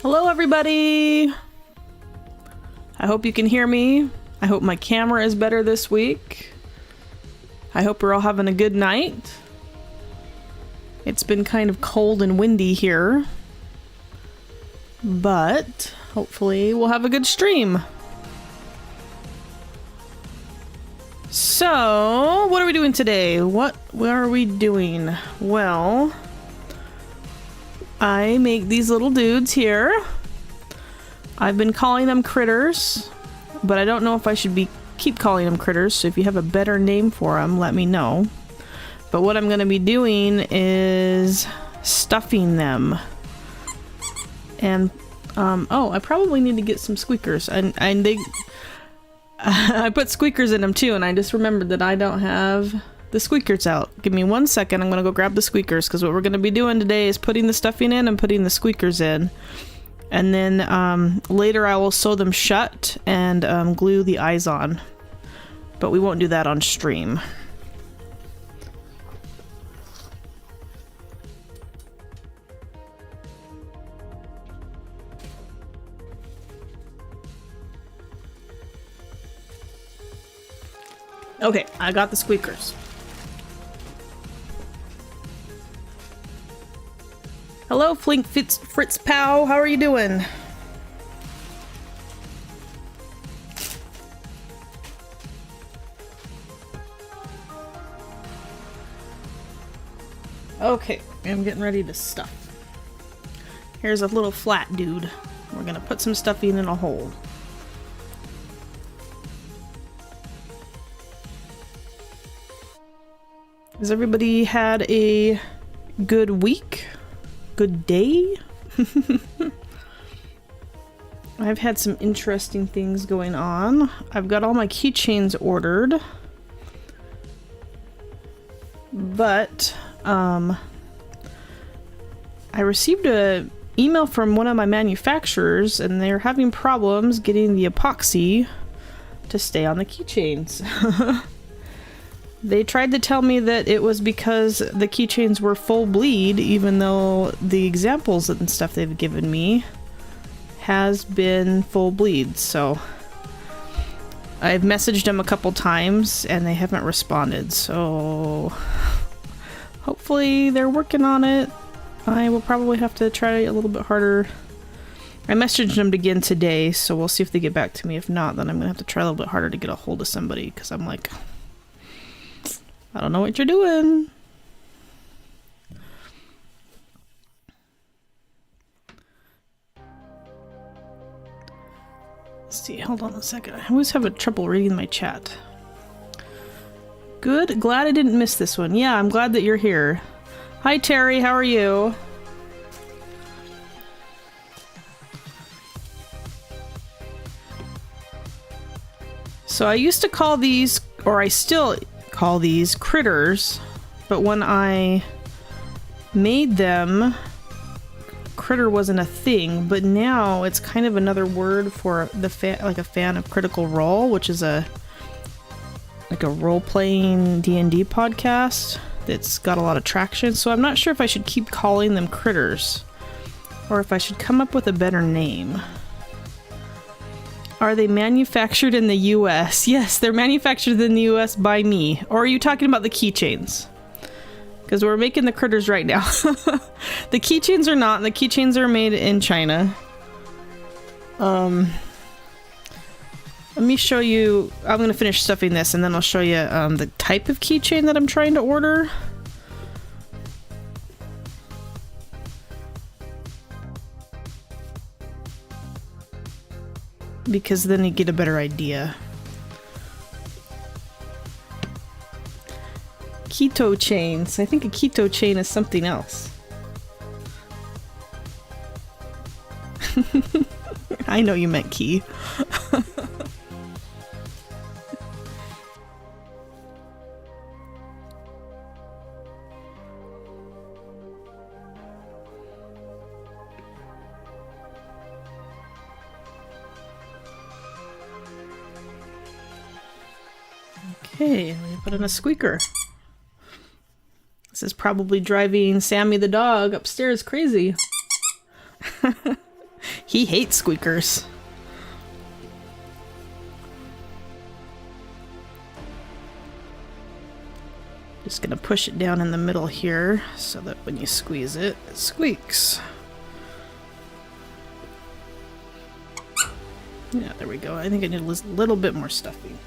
Hello everybody! I hope you can hear me. I hope my camera is better this week. I hope we're all having a good night. It's been kind of cold and windy here, but hopefully we'll have a good stream. So, what are we doing today? What are we doing? Well, I make these little dudes here. I've been calling them critters, but I don't know if I should keep calling them critters, so if you have a better name for them, let me know. But what I'm going to be doing is stuffing them. And, oh, I probably need to get some squeakers. And they... I put squeakers in them too, and I just remembered that I don't have the squeakers out. Give me 1 second, I'm gonna go grab the squeakers, because what we're gonna be doing today is putting the stuffing in and putting the squeakers in. And then later I will sew them shut and glue the eyes on. But we won't do that on stream. Okay, I got the squeakers. Hello, Flink Fritz Pow. How are you doing? Okay, I'm getting ready to stuff. Here's a little flat dude. We're gonna put some stuffing in a hole. Has everybody had a good week? Good day? I've had some interesting things going on. I've got all my keychains ordered. But, I received an email from one of my manufacturers, and they're having problems getting the epoxy to stay on the keychains. They tried to tell me that it was because the keychains were full bleed, even though the examples and stuff they've given me has been full bleed. So I've messaged them a couple times and they haven't responded. So hopefully they're working on it. I will probably have to try a little bit harder. I messaged them again today, so we'll see if they get back to me. If not, then I'm gonna have to try a little bit harder to get a hold of somebody, because I'm like, I don't know what you're doing. Let's see, hold on a second. I always have trouble reading my chat. Good, glad I didn't miss this one. Yeah, I'm glad that you're here. Hi Terry, how are you? So I used to call these, or I still call these critters, but when I made them, critter wasn't a thing, but now it's kind of another word for the like a fan of Critical Role, which is like a role-playing D&D podcast that's got a lot of traction. So I'm not sure if I should keep calling them critters or if I should come up with a better name. Are they manufactured in the US? Yes, they're manufactured in the US by me. Or are you talking about the keychains? Because we're making the critters right now. The keychains are not. The keychains are made in China. Let me show you. I'm going to finish stuffing this and then I'll show you the type of keychain that I'm trying to order. Because then you get a better idea. Keto chains. I think a keto chain is something else. I know you meant key. Okay, let me put in a squeaker. This is probably driving Sammy the dog upstairs crazy. He hates squeakers. Just gonna push it down in the middle here so that when you squeeze it, it squeaks. Yeah, there we go. I think I need a little bit more stuffing.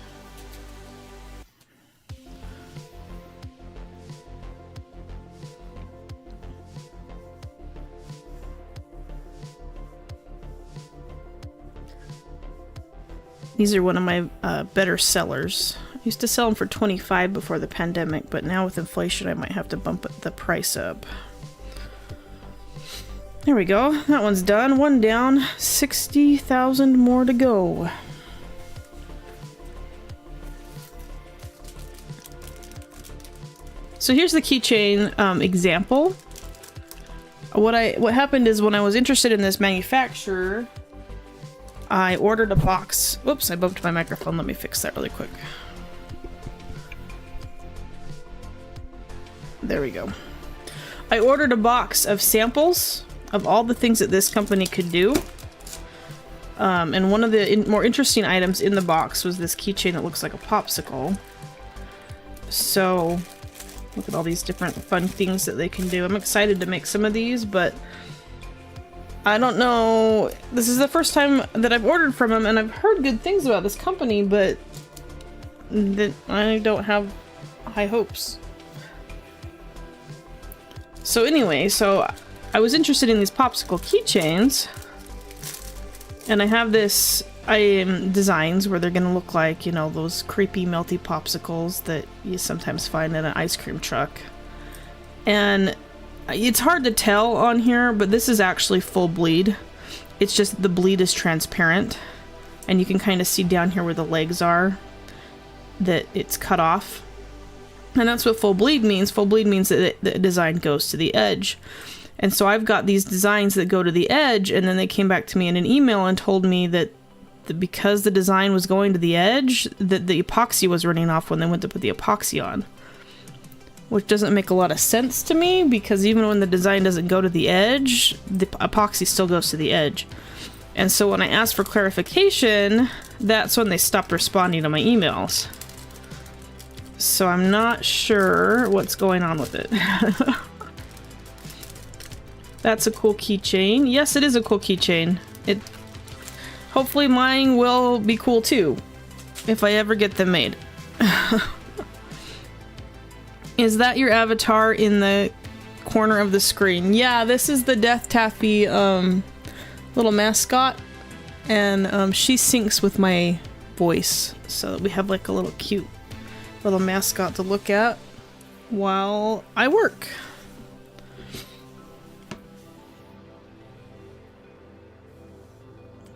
These are one of my better sellers. I used to sell them for $25 before the pandemic, but now with inflation I might have to bump the price up. There we go. That one's done. One down. 60,000 more to go. So here's the keychain example. What happened is when I was interested in this manufacturer, I ordered a box. Whoops, I bumped my microphone. Let me fix that really quick. There we go. I ordered a box of samples of all the things that this company could do. And one of the more interesting items in the box was this keychain that looks like a popsicle. So, look at all these different fun things that they can do. I'm excited to make some of these, but I don't know. This is the first time that I've ordered from them, and I've heard good things about this company, but I don't have high hopes. So anyway, so I was interested in these popsicle keychains, and I have this designs where they're gonna look like, you know, those creepy melty popsicles that you sometimes find in an ice cream truck. And it's hard to tell on here, but this is actually full bleed. It's just the bleed is transparent, and you can kind of see down here where the legs are that it's cut off. And that's what full bleed means. Full bleed means that the design goes to the edge. And so I've got these designs that go to the edge, and then they came back to me in an email and told me that because the design was going to the edge, that the epoxy was running off when they went to put the epoxy on. Which doesn't make a lot of sense to me, because even when the design doesn't go to the edge, the epoxy still goes to the edge. And so when I asked for clarification, that's when they stopped responding to my emails. So I'm not sure what's going on with it. That's a cool keychain. Yes, it is a cool keychain. Hopefully mine will be cool too, if I ever get them made. Is that your avatar in the corner of the screen? Yeah, this is the Death Taffy little mascot, and she syncs with my voice, so that we have like a little cute little mascot to look at while I work.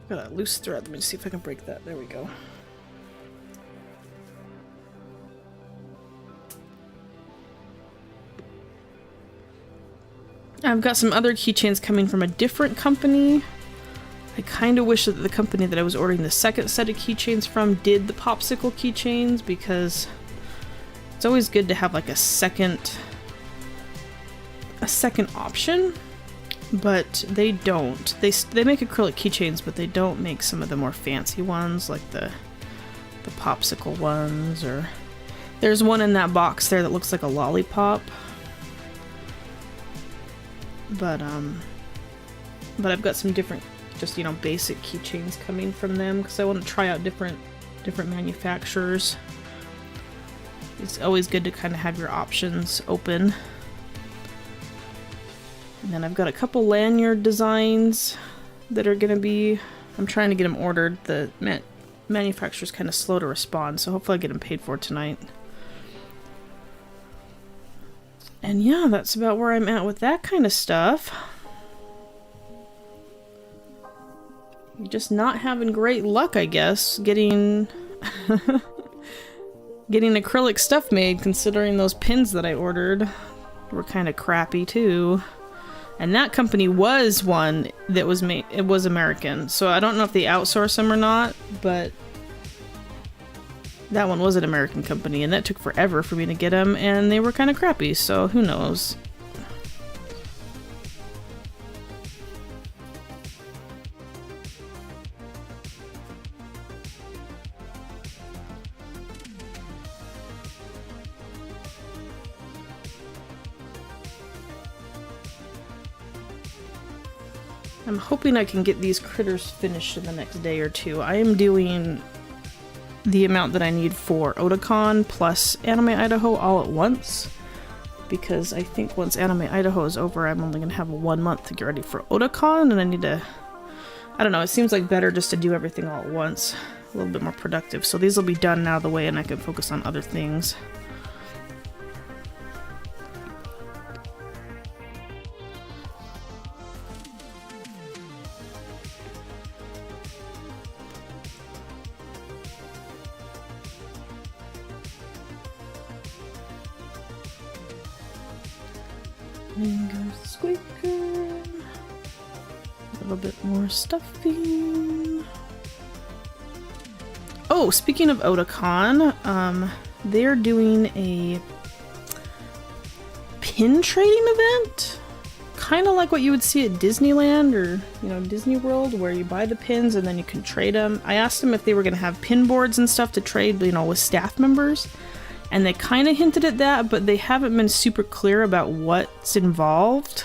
Got a loose thread. Let me see if I can break that. There we go. I've got some other keychains coming from a different company. I kind of wish that the company that I was ordering the second set of keychains from did the popsicle keychains, because it's always good to have like a second option, but they don't. They make acrylic keychains, but they don't make some of the more fancy ones, like the popsicle ones, or there's one in that box there that looks like a lollipop. But I've got some different, just, you know, basic keychains coming from them, because I want to try out different manufacturers. It's always good to kind of have your options open. And then I've got a couple lanyard designs that are gonna be, I'm trying to get them ordered. The manufacturer's kind of slow to respond, so hopefully I get them paid for tonight. And yeah, that's about where I'm at with that kind of stuff. Just not having great luck, I guess, getting acrylic stuff made, considering those pins that I ordered were kind of crappy too. And that company was one that was made, it was American, so I don't know if they outsource them or not, but that one was an American company, and that took forever for me to get them, and they were kind of crappy, so who knows. I'm hoping I can get these critters finished in the next day or two. I am doing the amount that I need for Otakon plus Anime Idaho all at once, because I think once Anime Idaho is over, I'm only gonna have 1 month to get ready for Otakon, and I need to, I don't know, it seems like better just to do everything all at once, a little bit more productive. So these will be done out of the way and I can focus on other things. And goes the Squeaker. A little bit more stuffing. Oh, speaking of Otakon, they're doing a pin trading event. Kind of like what you would see at Disneyland or, you know, Disney World, where you buy the pins and then you can trade them. I asked them if they were going to have pin boards and stuff to trade, you know, with staff members. And they kind of hinted at that, but they haven't been super clear about what's involved.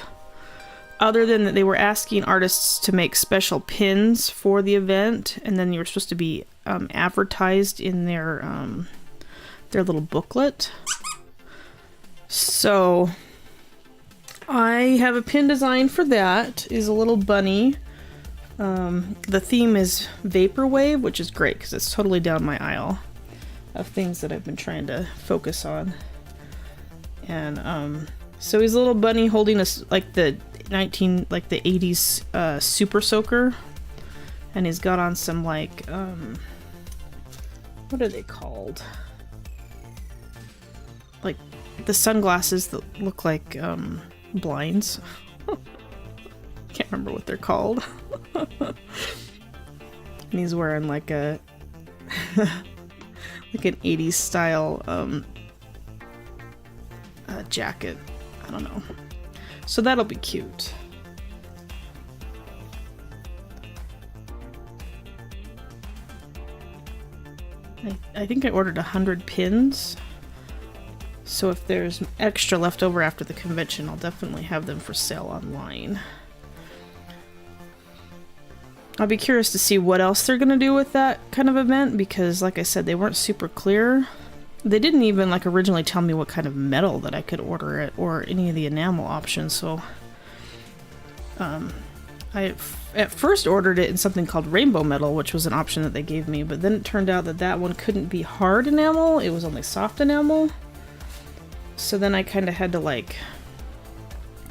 Other than that they were asking artists to make special pins for the event, and then you were supposed to be advertised in their little booklet. So I have a pin design for that. Is a little bunny. The theme is Vaporwave, which is great because it's totally down my aisle of things that I've been trying to focus on. And so he's a little bunny holding a, like the 80s super soaker, and he's got on some like what are they called, like the sunglasses that look like blinds. Can't remember what they're called. And he's wearing like a like an 80s style jacket. I don't know. So that'll be cute. I think I ordered 100 pins. So if there's extra left over after the convention, I'll definitely have them for sale online. I'll be curious to see what else they're gonna do with that kind of event, because like I said, they weren't super clear. They didn't even like originally tell me what kind of metal that I could order it or any of the enamel options, so I at first ordered it in something called rainbow metal, which was an option that they gave me, but then it turned out that that one couldn't be hard enamel, it was only soft enamel. So then I kind of had to like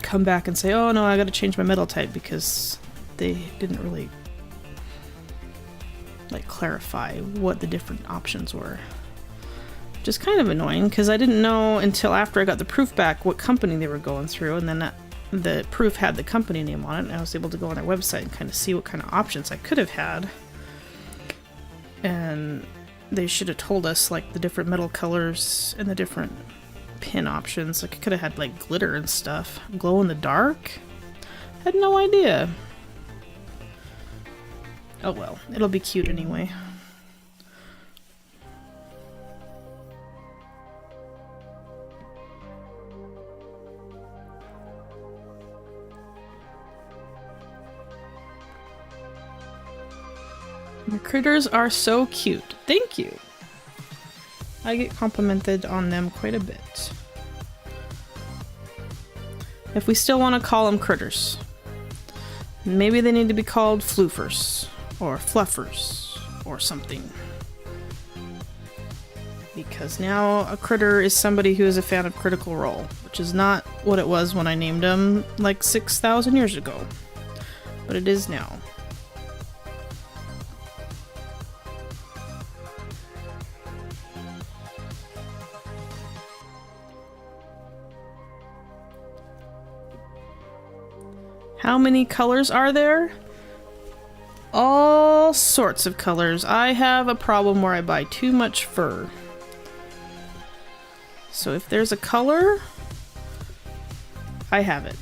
come back and say, oh no, I gotta change my metal type, because they didn't really like clarify what the different options were. Which is kind of annoying, because I didn't know until after I got the proof back what company they were going through, and then the proof had the company name on it, and I was able to go on their website and kind of see what kind of options I could have had. And they should have told us like the different metal colors and the different pin options. Like I could have had like glitter and stuff. Glow in the dark? Had no idea. Oh well, it'll be cute anyway. Your critters are so cute. Thank you. I get complimented on them quite a bit. If we still want to call them critters, maybe they need to be called floofers or fluffers or something. Because now a critter is somebody who is a fan of Critical Role, which is not what it was when I named them like 6,000 years ago. But it is now. How many colors are there? All sorts of colors. I have a problem where I buy too much fur. So if there's a color, I have it.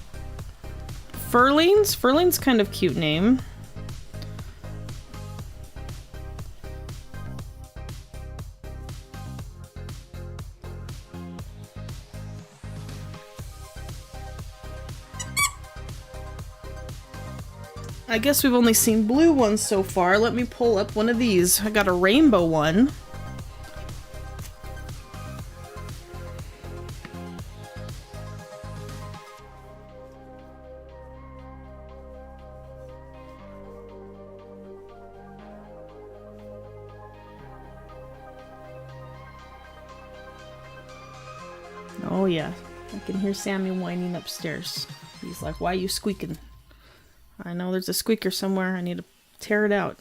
Furlings? Furling's kind of cute name. I guess we've only seen blue ones so far. Let me pull up one of these. I got a rainbow one. Oh yeah, I can hear Sammy whining upstairs. He's like, why are you squeaking? I know there's a squeaker somewhere. I need to tear it out.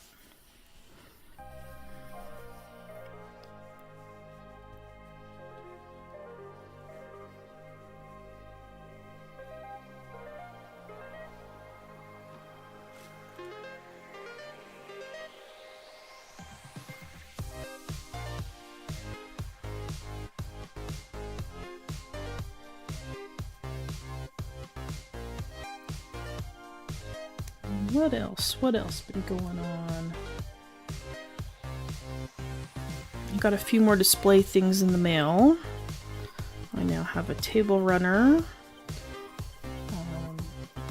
What else? What else been going on? Got a few more display things in the mail. I now have a table runner.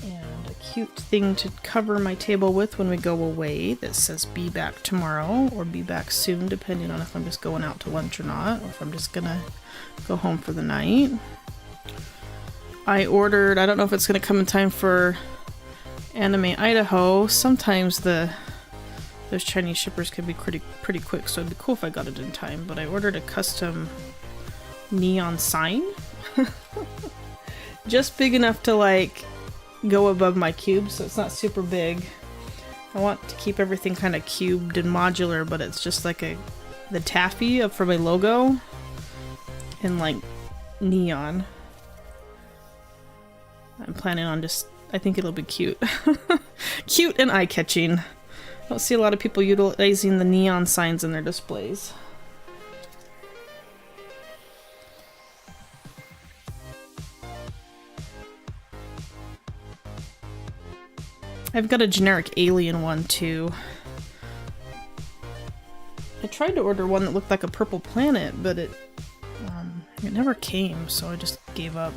And a cute thing to cover my table with when we go away that says be back tomorrow or be back soon, depending on if I'm just going out to lunch or not, or if I'm just gonna go home for the night. I ordered, I don't know if it's gonna come in time for Anime Idaho. Sometimes those Chinese shippers can be pretty quick, so it'd be cool if I got it in time. But I ordered a custom neon sign, just big enough to like go above my cube, so it's not super big. I want to keep everything kind of cubed and modular, but it's just like the taffy for my logo and like neon. I'm planning on just, I think it'll be cute. Cute and eye-catching. I don't see a lot of people utilizing the neon signs in their displays. I've got a generic alien one too. I tried to order one that looked like a purple planet, but it never came, so I just gave up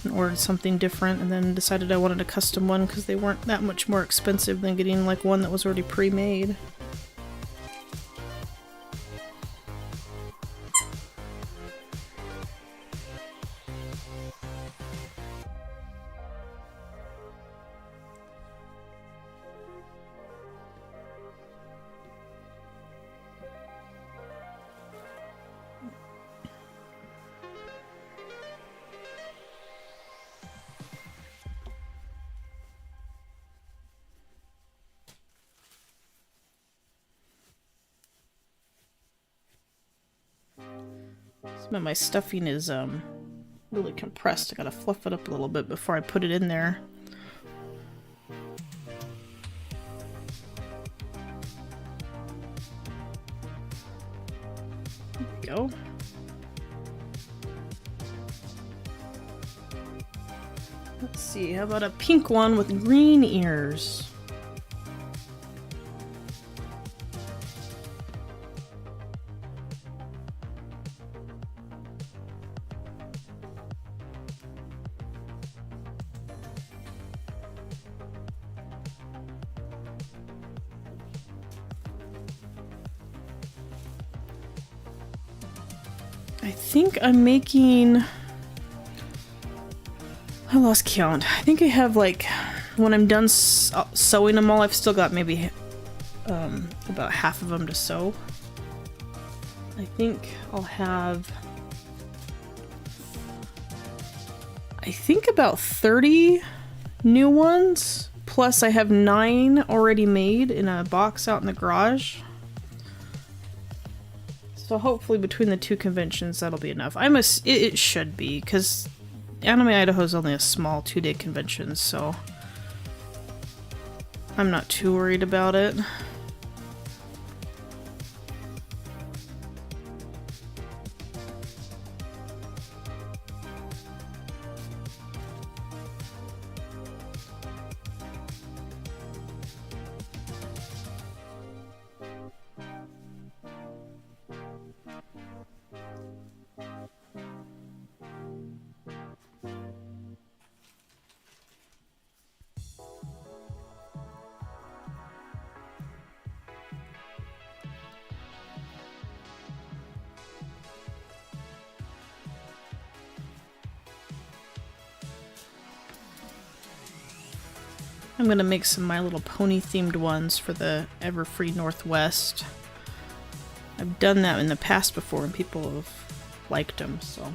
and ordered something different, and then decided I wanted a custom one because they weren't that much more expensive than getting like one that was already pre-made. Some of my stuffing is really compressed. I gotta fluff it up a little bit before I put it in there. There we go. Let's see, how about a pink one with green ears? I think I'm making... I lost count. I think I have like, when I'm done sewing them all, I've still got maybe about half of them to sew. I think I'll have... I think about 30 new ones, plus I have 9 already made in a box out in the garage. So hopefully between the two conventions that'll be enough. It should be, because Anime Idaho is only a small 2-day convention, so I'm not too worried about it. I'm gonna make some My Little Pony themed ones for the Everfree Northwest. I've done that in the past before and people have liked them, so.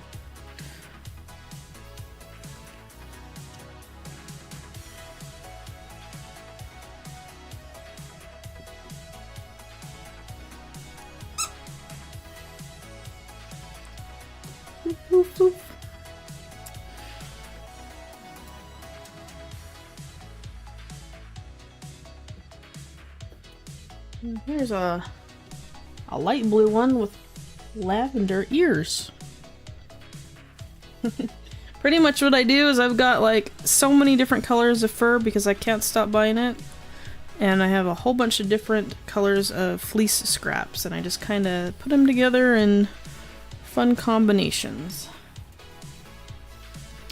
Oof, oof. And here's a light blue one with lavender ears. Pretty much what I do is I've got like so many different colors of fur because I can't stop buying it. And I have a whole bunch of different colors of fleece scraps and I just kind of put them together in fun combinations.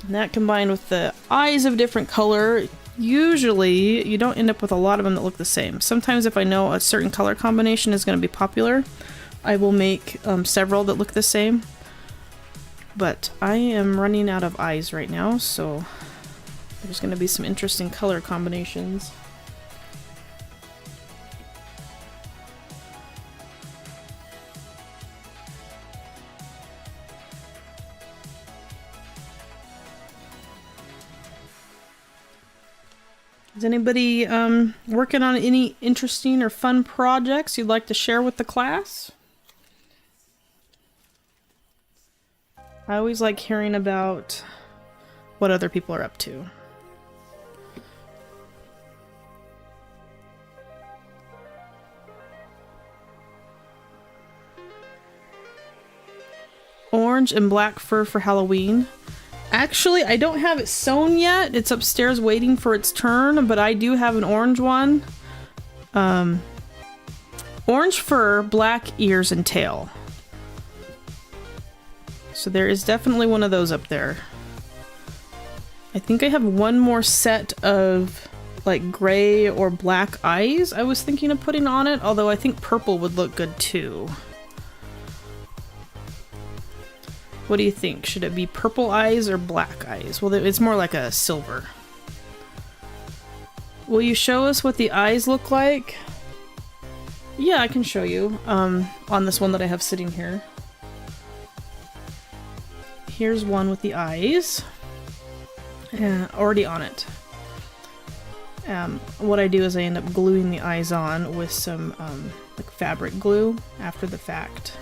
And that combined with the eyes of different color, usually you don't end up with a lot of them that look the same. Sometimes if I know a certain color combination is going to be popular, I will make several that look the same. But I am running out of eyes right now, so there's going to be some interesting color combinations. Is anybody working on any interesting or fun projects you'd like to share with the class? I always like hearing about what other people are up to. Orange and black fur for Halloween. Actually, I don't have it sewn yet. It's upstairs waiting for its turn, but I do have an orange one. Orange fur, black ears and tail. So there is definitely one of those up there. I think I have one more set of like gray or black eyes I was thinking of putting on it, although I think purple would look good too. What do you think? Should it be purple eyes or black eyes? Well, it's more like a silver. Will you show us what the eyes look like? Yeah, I can show you on this one that I have sitting here. Here's one with the eyes. Already on it. What I do is I end up gluing the eyes on with some like fabric glue after the fact.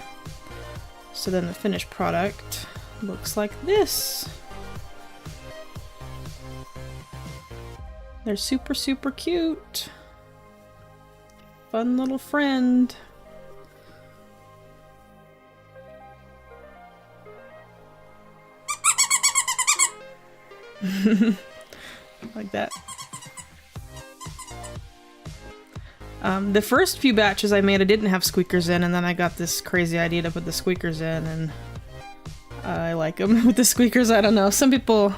So then the finished product looks like this. They're super, super cute. Fun little friend. Like that. The first few batches I made, I didn't have squeakers in, and then I got this crazy idea to put the squeakers in, and I like them with the squeakers. I don't know. Some people,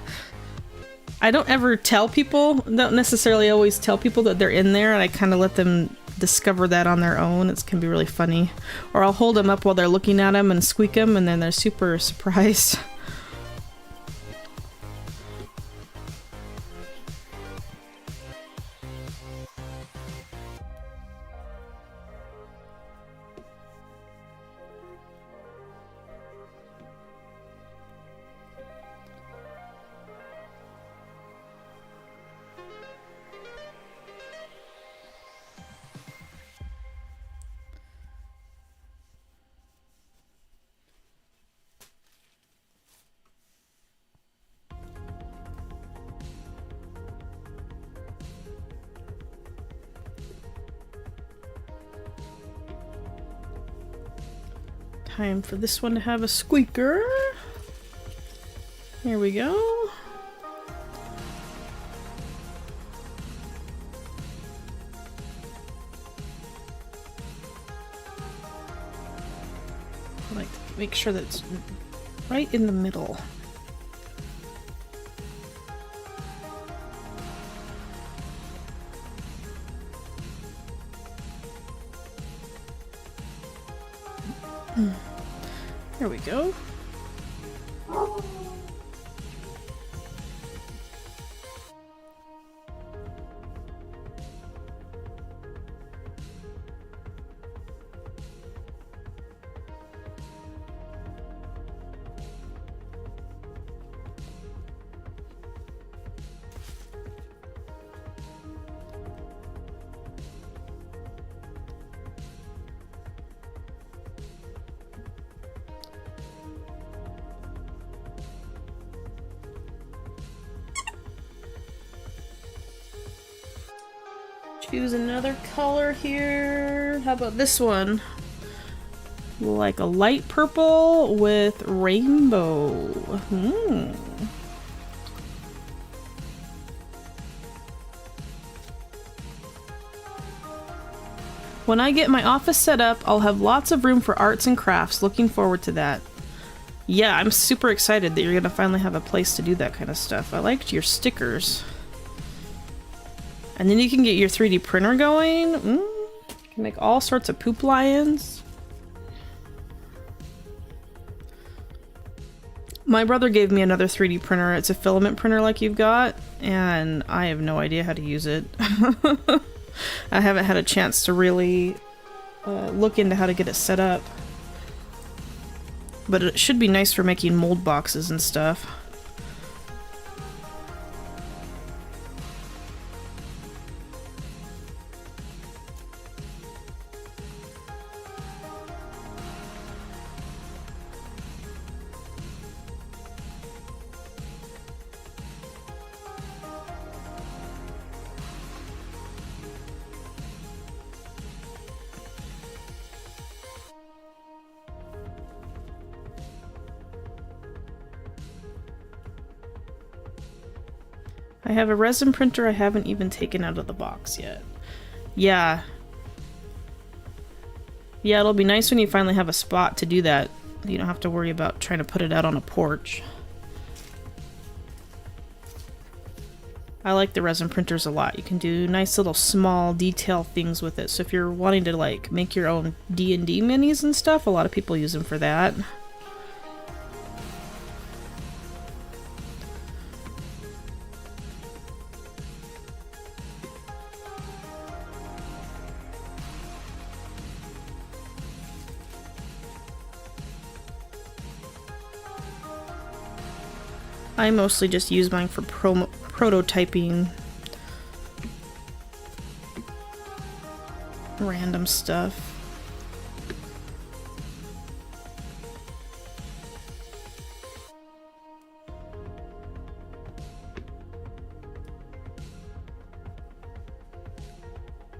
I don't ever tell people, don't necessarily always tell people that they're in there, and I kind of let them discover that on their own. It can be really funny. Or I'll hold them up while they're looking at them and squeak them, and then they're super surprised. Time for this one to have a squeaker. Here we go. I like to make sure that it's right in the middle. There we go. choose another color here. How about this one? Like a light purple with rainbow. When I get my office set up, I'll have lots of room for arts and crafts. Looking forward to that. Yeah, I'm super excited that you're gonna finally have a place to do that kind of stuff. I liked your stickers. And then you can get your 3D printer going. You can make all sorts of poop lions. My brother gave me another 3D printer. It's a filament printer like you've got, and I have no idea how to use it. I haven't had a chance to really look into how to get it set up. But it should be nice for making mold boxes and stuff. I have a resin printer I haven't even taken out of the box yet. Yeah. Yeah, it'll be nice when you finally have a spot to do that. You don't have to worry about trying to put it out on a porch. I like the resin printers a lot. You can do nice little small detail things with it. So if you're wanting to like make your own D&D minis and stuff, a lot of people use them for that. I mostly just use mine for prototyping random stuff.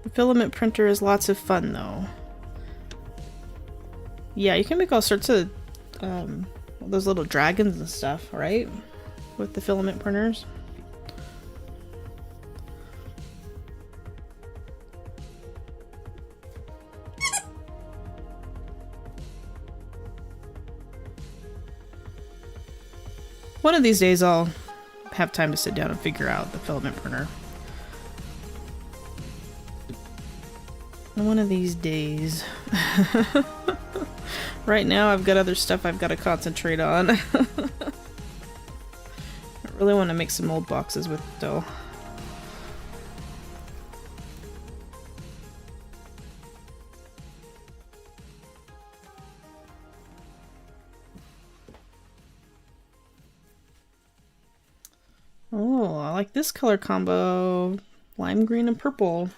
The filament printer is lots of fun though. Yeah, you can make all sorts of those little dragons and stuff, right? With the filament printers. One of these days I'll have time to sit down and figure out the filament printer. One of these days. Right now I've got other stuff I've got to concentrate on. I really want to make some mold boxes with it though. Oh, I like this color combo. Lime green and purple.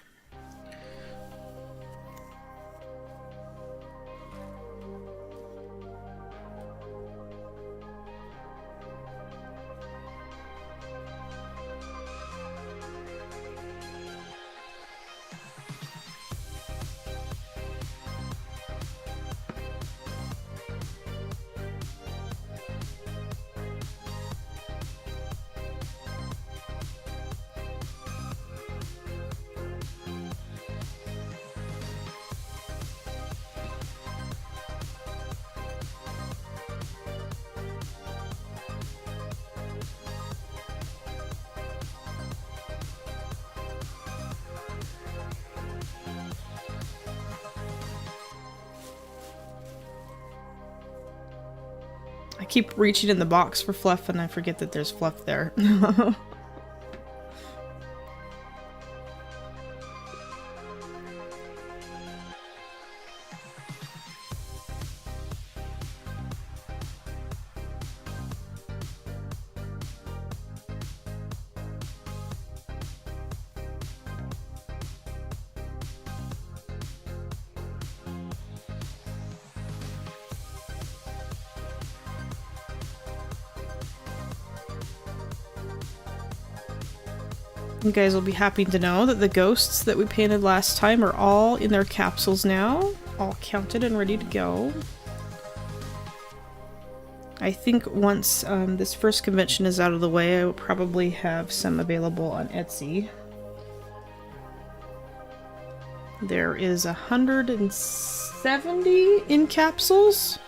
I keep reaching in the box for fluff and I forget that there's fluff there. You guys will be happy to know that the ghosts that we painted last time are all in their capsules now, all counted and ready to go. I think once this first convention is out of the way, I will probably have some available on Etsy. There is 170 in capsules,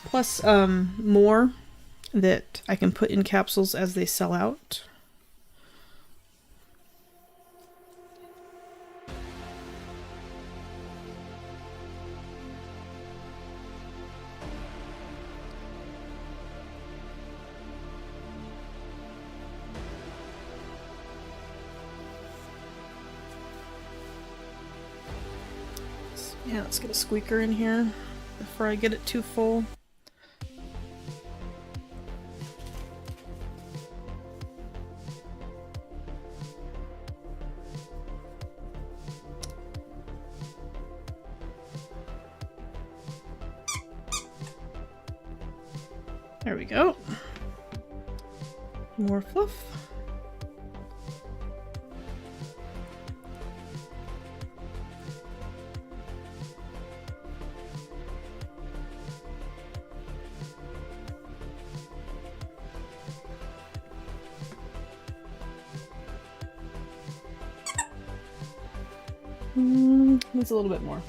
plus more that I can put in capsules as they sell out. Yeah, let's get a squeaker in here before I get it too full. There we go. More fluff. Needs a little bit more.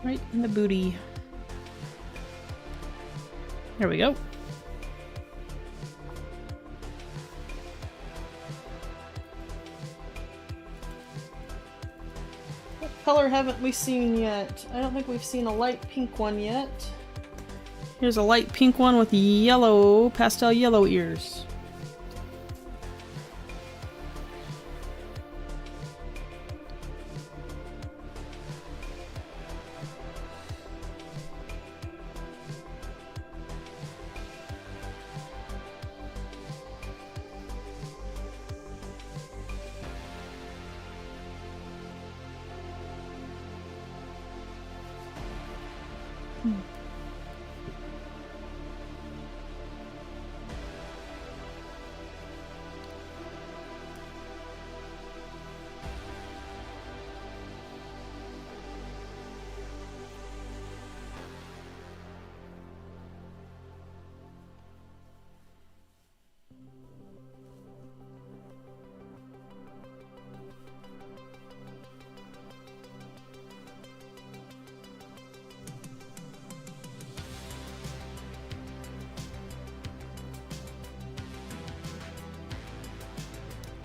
Right in the booty. There we go. What color haven't we seen yet? I don't think we've seen a light pink one yet. Here's a light pink one with yellow, pastel yellow ears.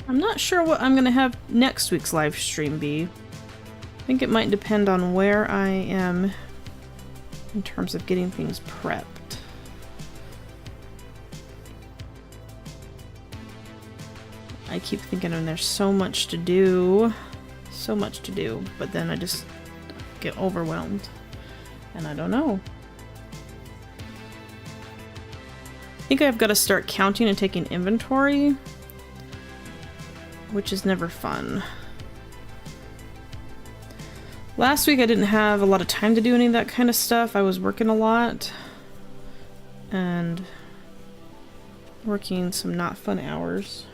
I'm not sure what I'm going to have next week's live stream be. I think it might depend on where I am in terms of getting things prepped. I keep thinking there's so much to do, but then I just get overwhelmed, and I don't know. I think I've got to start counting and taking inventory, which is never fun. Last week I didn't have a lot of time to do any of that kind of stuff. I was working a lot and working some not fun hours.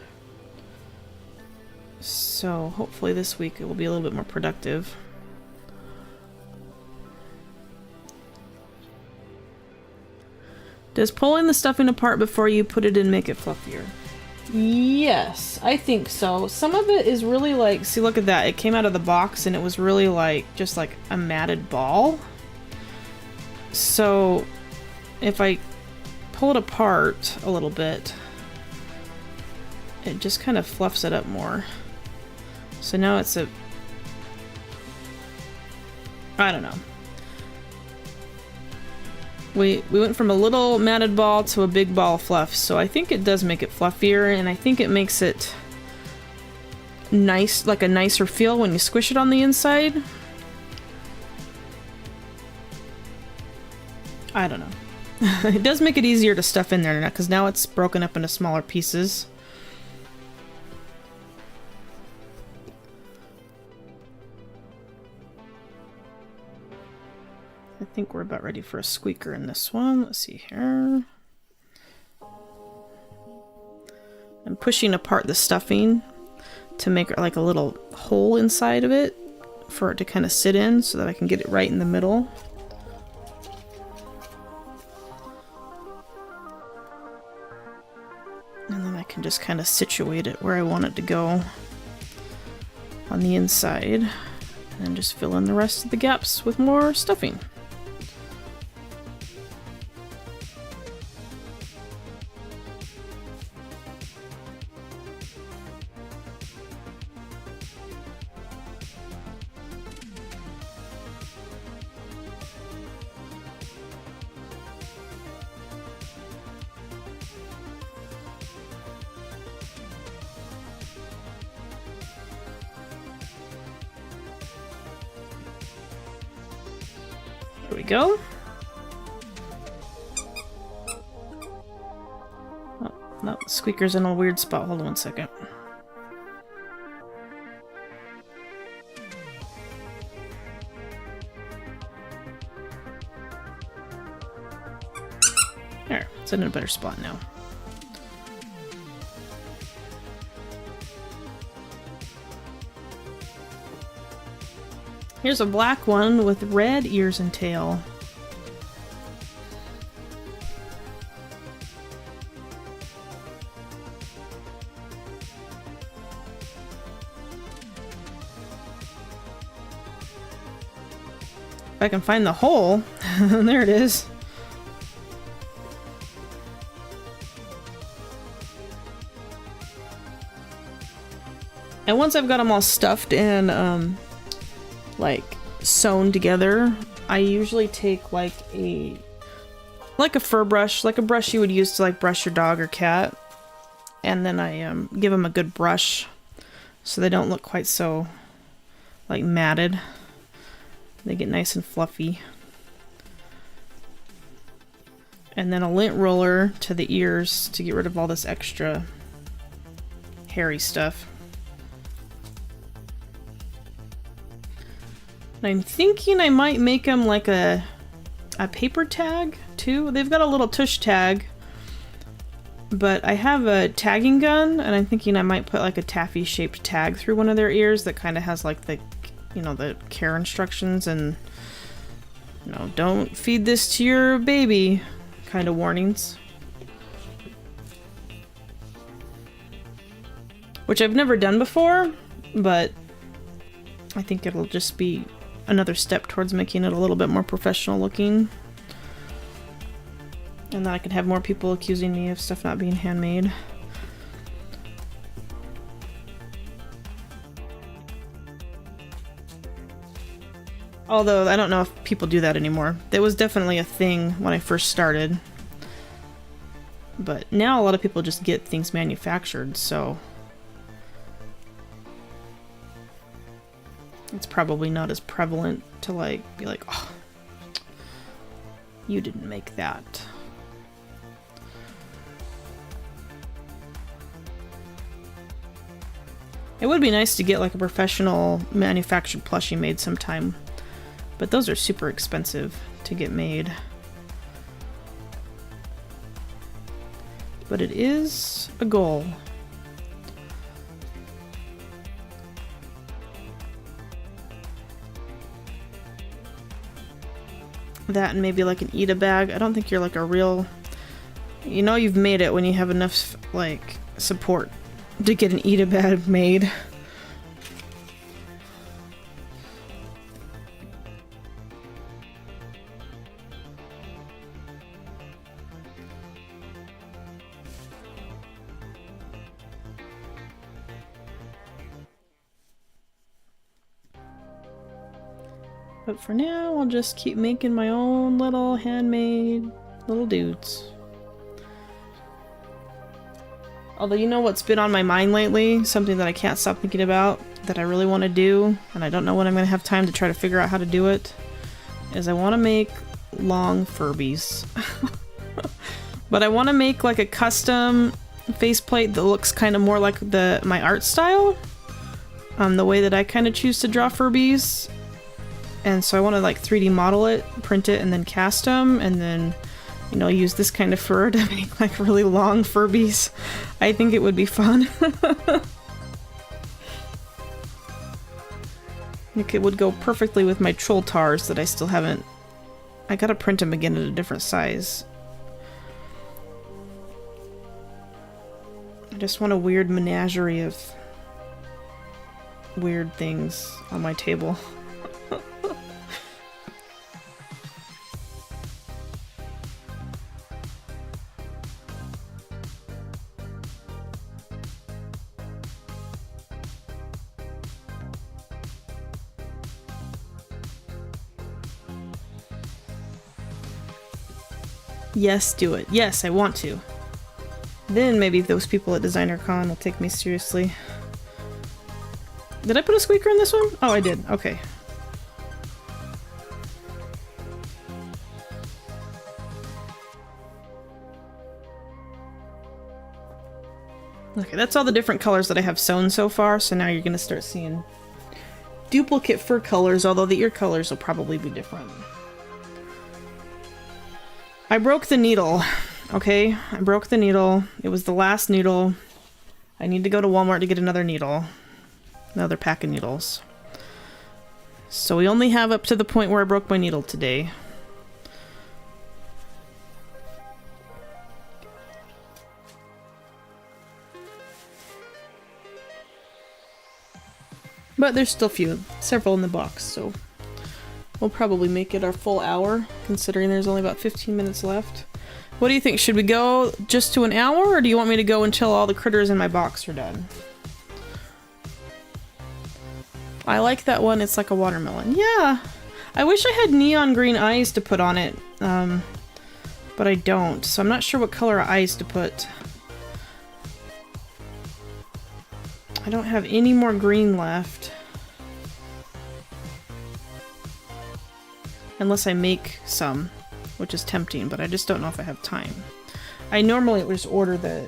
So hopefully this week it will be a little bit more productive. Does pulling the stuffing apart before you put it in make it fluffier? Yes, I think so. Some of it is really like, see, look at that. It came out of the box and it was really like, just like a matted ball. So if I pull it apart a little bit, it just kind of fluffs it up more. So now it's a, I don't know. We went from a little matted ball to a big ball of fluff, so I think it does make it fluffier, and I think it makes it nice, like a nicer feel when you squish it on the inside. I don't know. It does make it easier to stuff in there now, because now it's broken up into smaller pieces. I think we're about ready for a squeaker in this one. Let's see here. pushing apart the stuffing to make like a little hole inside of it for it to kind of sit in so that I can get it right in the middle. And then I can just kind of situate it where I want it to go on the inside, and then just fill in the rest of the gaps with more stuffing. There we go. Oh, no, Squeaker's in a weird spot. Hold on one second. There, it's in a better spot now. Here's a black one with red ears and tail. If I can find the hole, there it is. And once I've got them all stuffed and like sewn together, I usually take like a fur brush, like a brush you would use to like brush your dog or cat, and then I give them a good brush so they don't look quite so like matted. They get nice and fluffy. And then a lint roller to the ears to get rid of all this extra hairy stuff. I'm thinking I might make them like a paper tag too. They've got a little tush tag, but I have a tagging gun, and I'm thinking I might put like a taffy shaped tag through one of their ears that kind of has like the, you know, the care instructions and, you know, don't feed this to your baby kind of warnings. Which I've never done before, but I think it'll just be another step towards making it a little bit more professional looking. And then I could have more people accusing me of stuff not being handmade. Although, I don't know if people do that anymore. That was definitely a thing when I first started. But now a lot of people just get things manufactured, so it's probably not as prevalent to like be like, oh, you didn't make that. It would be nice to get like a professional manufactured plushie made sometime, but those are super expensive to get made. But it is a goal. That and maybe like an eat-a bag. I don't think you're like a real... You know you've made it when you have enough like support to get an eat-a bag made. But for now, I'll just keep making my own little handmade little dudes. Although, you know what's been on my mind lately? Something that I can't stop thinking about, that I really want to do, and I don't know when I'm going to have time to try to figure out how to do it, is I want to make long Furbies. But I want to make like a custom faceplate that looks kind of more like my art style. The way that I kind of choose to draw Furbies. And so I want to like 3D model it, print it, and then cast them, and then you know, use this kind of fur to make like really long Furbies. I think it would be fun. Like it would go perfectly with my troll tars that I still haven't... I gotta print them again at a different size. I just want a weird menagerie of weird things on my table. Yes, do it. Yes, I want to. Then maybe those people at DesignerCon will take me seriously. Did I put a squeaker in this one? Oh, I did. Okay. Okay, that's all the different colors that I have sewn so far, so now you're gonna start seeing duplicate fur colors, although the ear colors will probably be different. I broke the needle, okay? I broke the needle. It was the last needle. I need to go to Walmart to get another needle. Another pack of needles. So we only have up to the point where I broke my needle today. But there's still several in the box, so we'll probably make it our full hour, considering there's only about 15 minutes left. What do you think? Should we go just to an hour, or do you want me to go until all the critters in my box are done? I like that one. It's like a watermelon. Yeah! I wish I had neon green eyes to put on it, but I don't, so I'm not sure what color eyes to put. I don't have any more green left. Unless I make some, which is tempting, but I just don't know if I have time. I normally just order the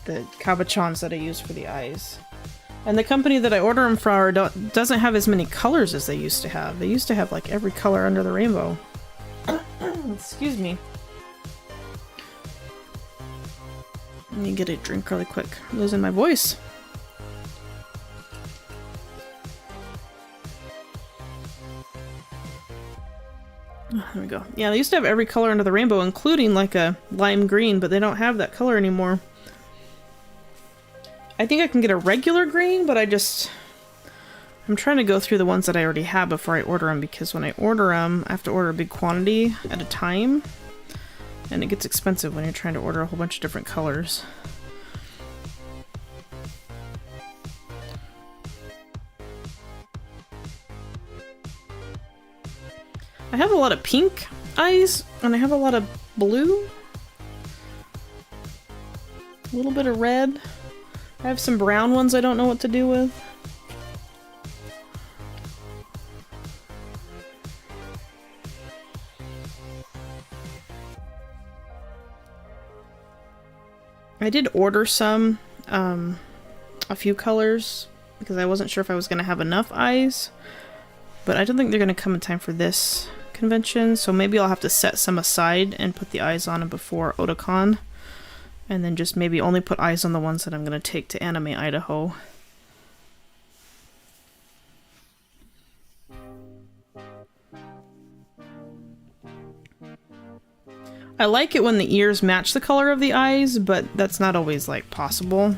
cabochons that I use for the eyes. And the company that I order them from doesn't have as many colors as they used to have. They used to have like every color under the rainbow. Excuse me. Let me get a drink really quick. I'm losing my voice. There we go. Yeah, they used to have every color under the rainbow, including like a lime green, but they don't have that color anymore. I think I can get a regular green, but I'm trying to go through the ones that I already have before I order them, because when I order them, I have to order a big quantity at a time, and it gets expensive when you're trying to order a whole bunch of different colors. I have a lot of pink eyes, and I have a lot of blue. A little bit of red. I have some brown ones I don't know what to do with. I did order some, a few colors, because I wasn't sure if I was going to have enough eyes. But I don't think they're going to come in time for this convention, so maybe I'll have to set some aside and put the eyes on them before Otakon. And then just maybe only put eyes on the ones that I'm going to take to Anime Idaho. I like it when the ears match the color of the eyes, but that's not always like possible.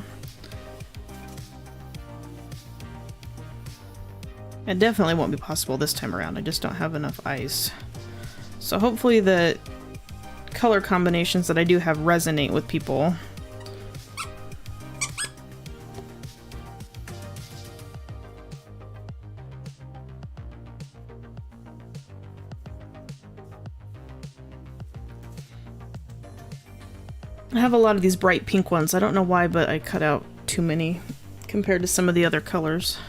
It definitely won't be possible this time around. I just don't have enough eyes. So hopefully the color combinations that I do have resonate with people. I have a lot of these bright pink ones. I don't know why, but I cut out too many compared to some of the other colors.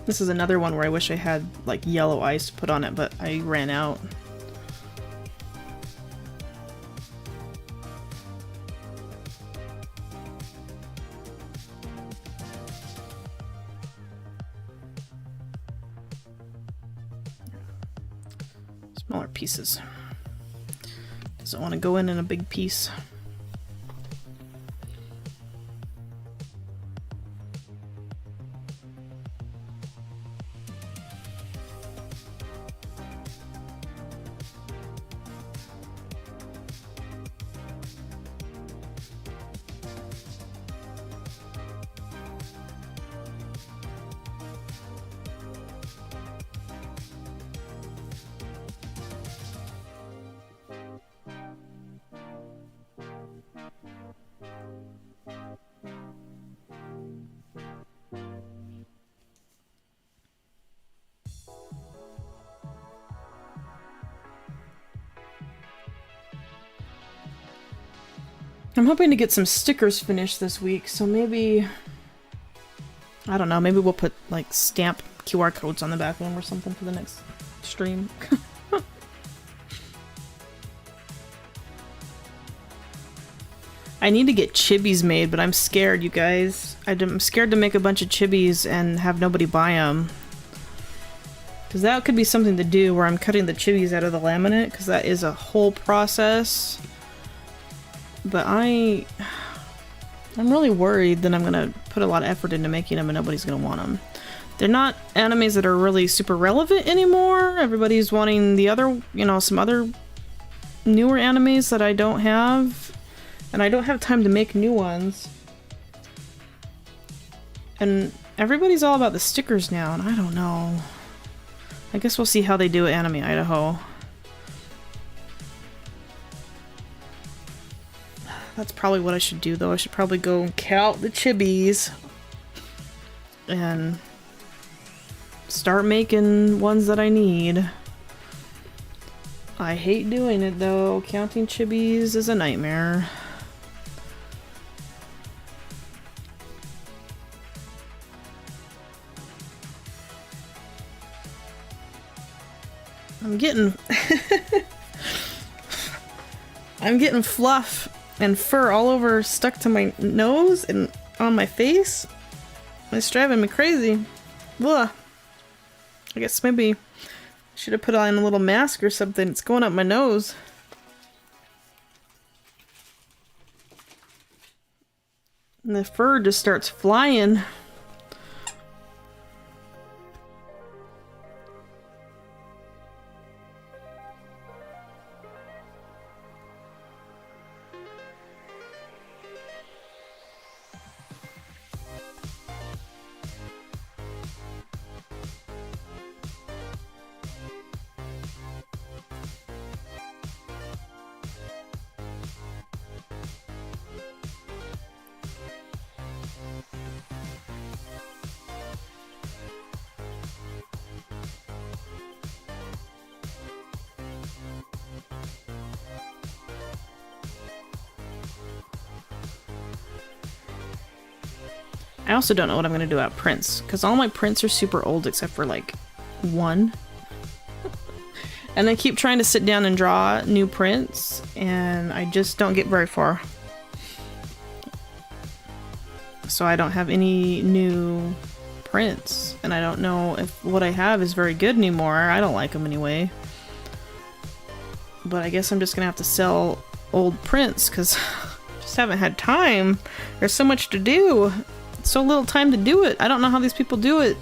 This is another one where I wish I had like yellow eyes to put on it, but I ran out. Smaller pieces. Doesn't want to go in a big piece. I'm hoping to get some stickers finished this week, so maybe, I don't know, maybe we'll put like stamp QR codes on the back of them or something for the next stream. I need to get chibis made, but I'm scared, you guys. I'm scared to make a bunch of chibis and have nobody buy them. Because that could be something to do where I'm cutting the chibis out of the laminate, because that is a whole process. But I'm really worried that I'm gonna put a lot of effort into making them and nobody's gonna want them. They're not animes that are really super relevant anymore. Everybody's wanting the other, you know, some other newer animes that I don't have. And I don't have time to make new ones. And everybody's all about the stickers now, and I don't know. I guess we'll see how they do at Anime Idaho. That's probably what I should do, though. I should probably go and count the chibis and start making ones that I need. I hate doing it, though. Counting chibis is a nightmare. I'm getting I'm getting fluff and fur all over, stuck to my nose and on my face. It's driving me crazy. Ugh. I guess maybe I should have put on a little mask or something. It's going up my nose. And the fur just starts flying. I also don't know what I'm gonna do about prints, because all my prints are super old except for like one. And I keep trying to sit down and draw new prints, and I just don't get very far. So I don't have any new prints, and I don't know if what I have is very good anymore. I don't like them anyway. But I guess I'm just gonna have to sell old prints, because I just haven't had time. There's so much to do. So little time to do it. I don't know how these people do it.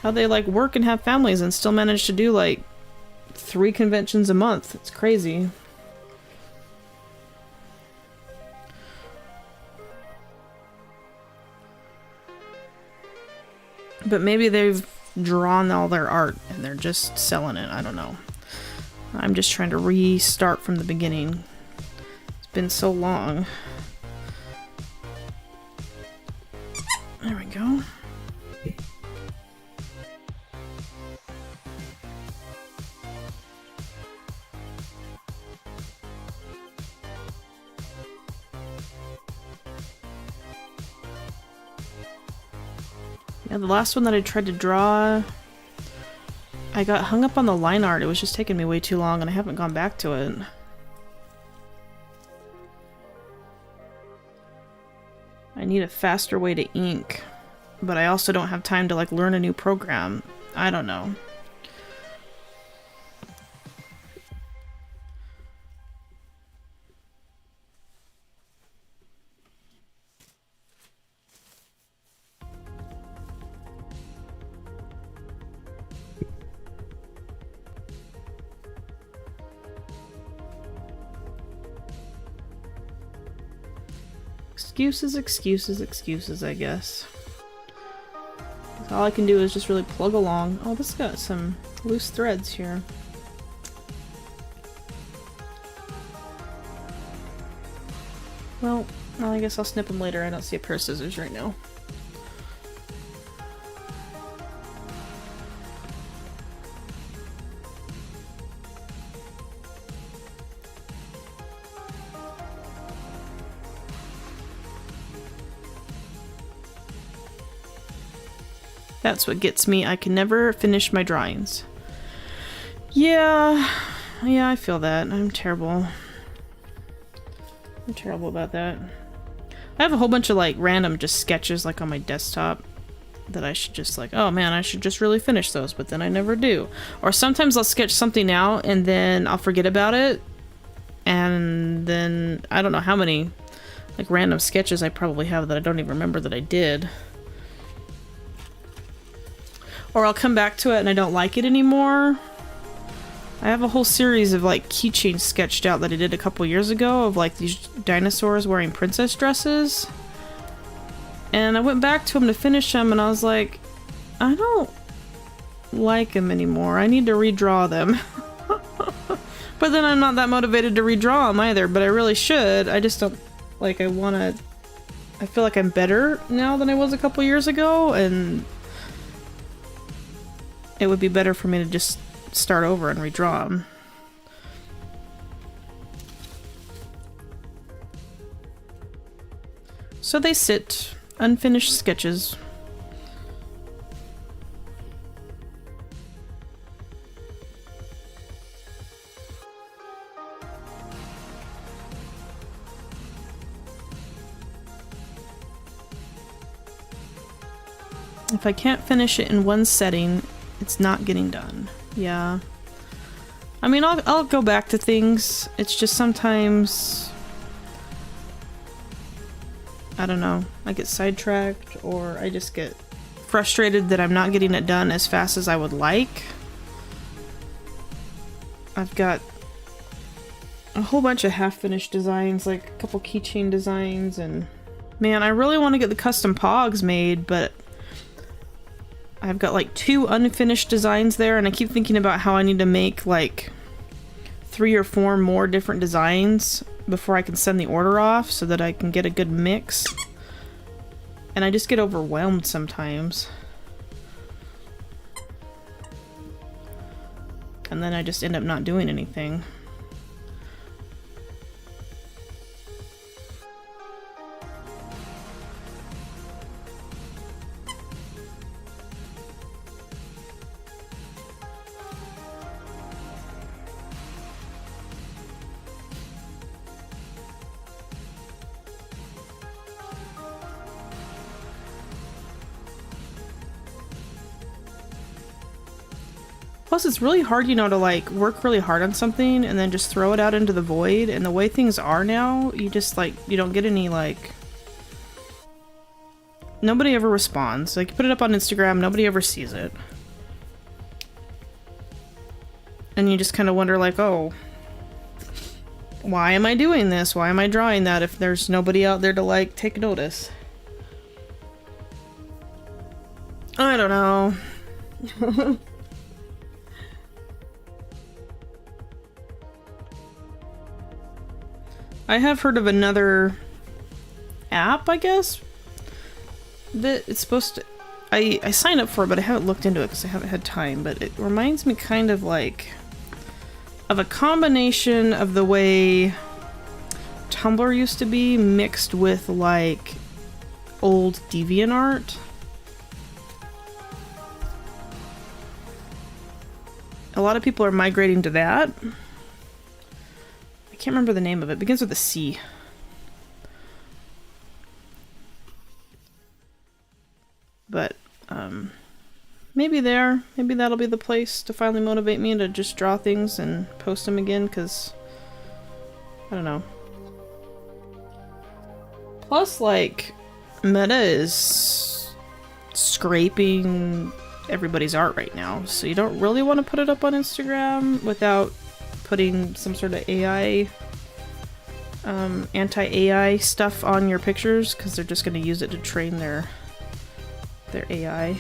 How they like work and have families and still manage to do like 3 conventions a month. It's crazy. But maybe they've drawn all their art and they're just selling it. I don't know. I'm just trying to restart from the beginning. It's been so long. There we go. Yeah, the last one that I tried to draw, I got hung up on the line art. It was just taking me way too long and I haven't gone back to it. I need a faster way to ink, but I also don't have time to like learn a new program. I don't know. Excuses, excuses, excuses, I guess. All I can do is just really plug along. Oh, this got some loose threads here. Well, I guess I'll snip them later. I don't see a pair of scissors right now. That's what gets me. I can never finish my drawings. Yeah, I feel that. I'm terrible. I'm terrible about that. I have a whole bunch of like random just sketches like on my desktop that I should just like, oh man, I should just really finish those, but then I never do. Or sometimes I'll sketch something out and then I'll forget about it. And then I don't know how many like random sketches I probably have that I don't even remember that I did. Or I'll come back to it and I don't like it anymore. I have a whole series of like keychains sketched out that I did a couple years ago of like these dinosaurs wearing princess dresses. And I went back to them to finish them and I was like, I don't like them anymore. I need to redraw them. But then I'm not that motivated to redraw them either, but I really should. I just don't, like, I feel like I'm better now than I was a couple years ago, and it would be better for me to just start over and redraw them. So they sit, unfinished sketches. If I can't finish it in one setting, it's not getting done. Yeah. I mean, I'll go back to things. It's just sometimes, I don't know, I get sidetracked or I just get frustrated that I'm not getting it done as fast as I would like. I've got a whole bunch of half-finished designs, like a couple keychain designs, and man, I really want to get the custom pogs made, but I've got like 2 unfinished designs there, and I keep thinking about how I need to make like 3 or 4 more different designs before I can send the order off so that I can get a good mix. And I just get overwhelmed sometimes. And then I just end up not doing anything. Plus, it's really hard, you know, to like work really hard on something and then just throw it out into the void. And the way things are now, you just like, you don't get any like, nobody ever responds. Like, you put it up on Instagram, nobody ever sees it. And you just kind of wonder like, oh, why am I doing this? Why am I drawing that if there's nobody out there to like take notice? I don't know. I have heard of another app, I guess, that it's supposed to... I signed up for it, but I haven't looked into it because I haven't had time, but it reminds me kind of like of a combination of the way Tumblr used to be mixed with like old DeviantArt. A lot of people are migrating to that. I can't remember the name of it. It begins with a C. But maybe that'll be the place to finally motivate me to just draw things and post them again, because I don't know. Plus, like, Meta is scraping everybody's art right now, so you don't really want to put it up on Instagram without putting some sort of AI anti-AI stuff on your pictures, because they're just going to use it to train their AI.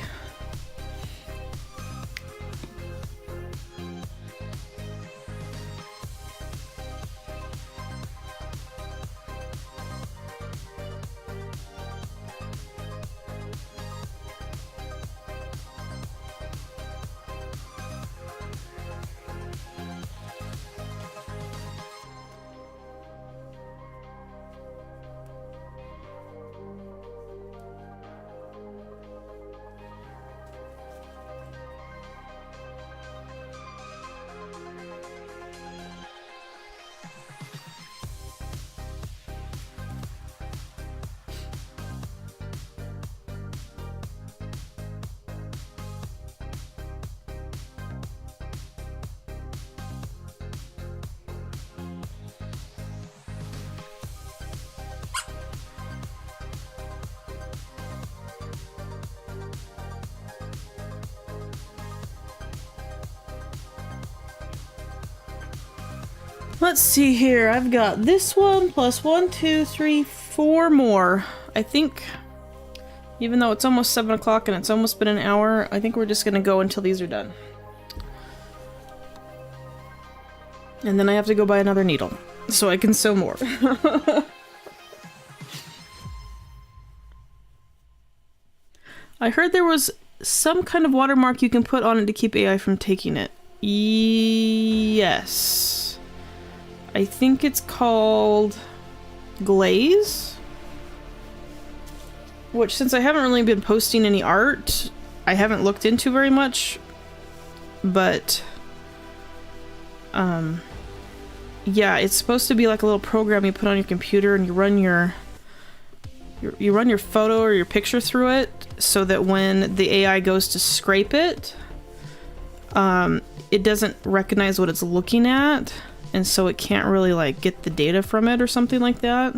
Let's see here. I've got this one plus 1, 2, 3, 4 more. I think, even though it's almost 7 o'clock and it's almost been an hour, I think we're just gonna go until these are done. And then I have to go buy another needle so I can sew more. I heard there was some kind of watermark you can put on it to keep AI from taking it. Yes. I think it's called glaze, which, since I haven't really been posting any art, I haven't looked into very much, but yeah, it's supposed to be like a little program you put on your computer, and you run your photo or your picture through it, so that when the AI goes to scrape it, it doesn't recognize what it's looking at, and so it can't really like get the data from it or something like that.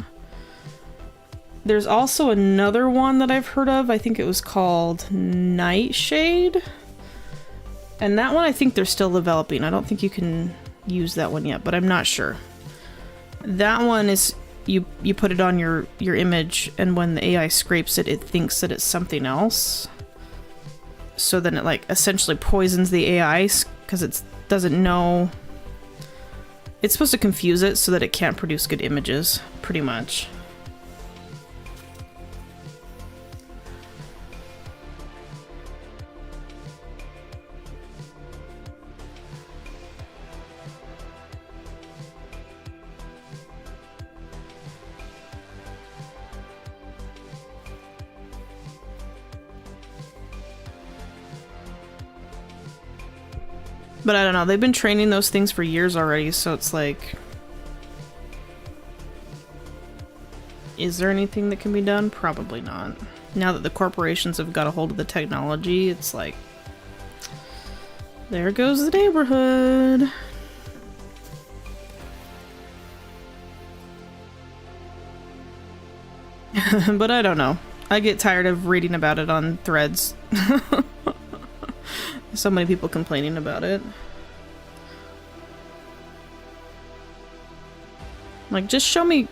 There's also another one that I've heard of. I think it was called Nightshade, and that one I think they're still developing. I don't think you can use that one yet, but I'm not sure. That one is you put it on your image, and when the AI scrapes it, it thinks that it's something else. So then it like essentially poisons the AI because it doesn't know. It's supposed to confuse it so that it can't produce good images, pretty much. But I don't know, they've been training those things for years already, so it's like... Is there anything that can be done? Probably not. Now that the corporations have got a hold of the technology, it's like... There goes the neighborhood! But I don't know. I get tired of reading about it on threads. So many people complaining about it. Like, just show me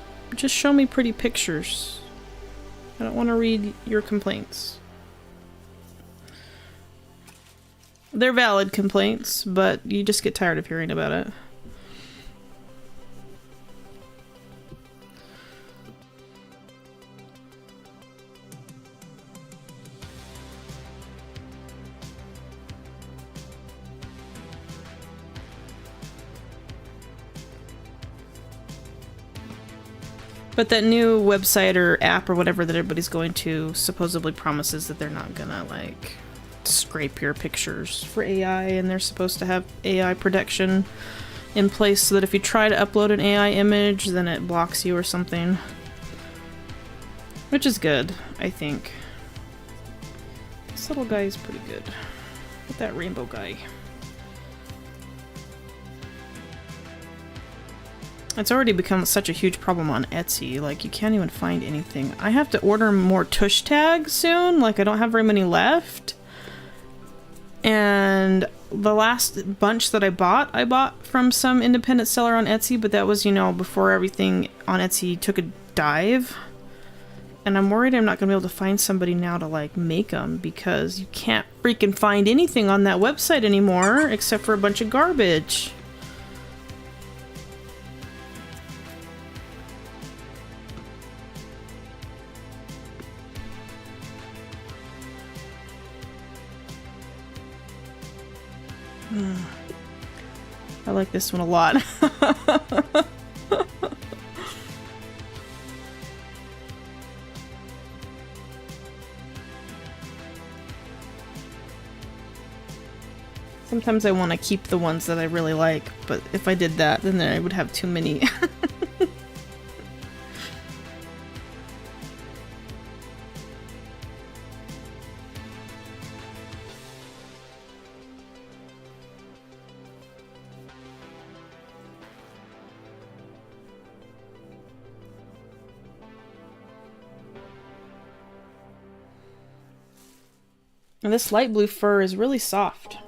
pretty pictures. I don't want to read your complaints. They're valid complaints, but you just get tired of hearing about it. But that new website or app or whatever that everybody's going to supposedly promises that they're not gonna, like, scrape your pictures for AI, and they're supposed to have AI protection in place so that if you try to upload an AI image, then it blocks you or something. Which is good, I think. This little guy is pretty good. Look at that rainbow guy. It's already become such a huge problem on Etsy, like you can't even find anything. I have to order more tush tags soon, like I don't have very many left. And the last bunch that I bought from some independent seller on Etsy, but that was, you know, before everything on Etsy took a dive. And I'm worried I'm not going to be able to find somebody now to, like, make them, because you can't freaking find anything on that website anymore except for a bunch of garbage. I like this one a lot. Sometimes I want to keep the ones that I really like, but if I did that, then I would have too many. And this light blue fur is really soft.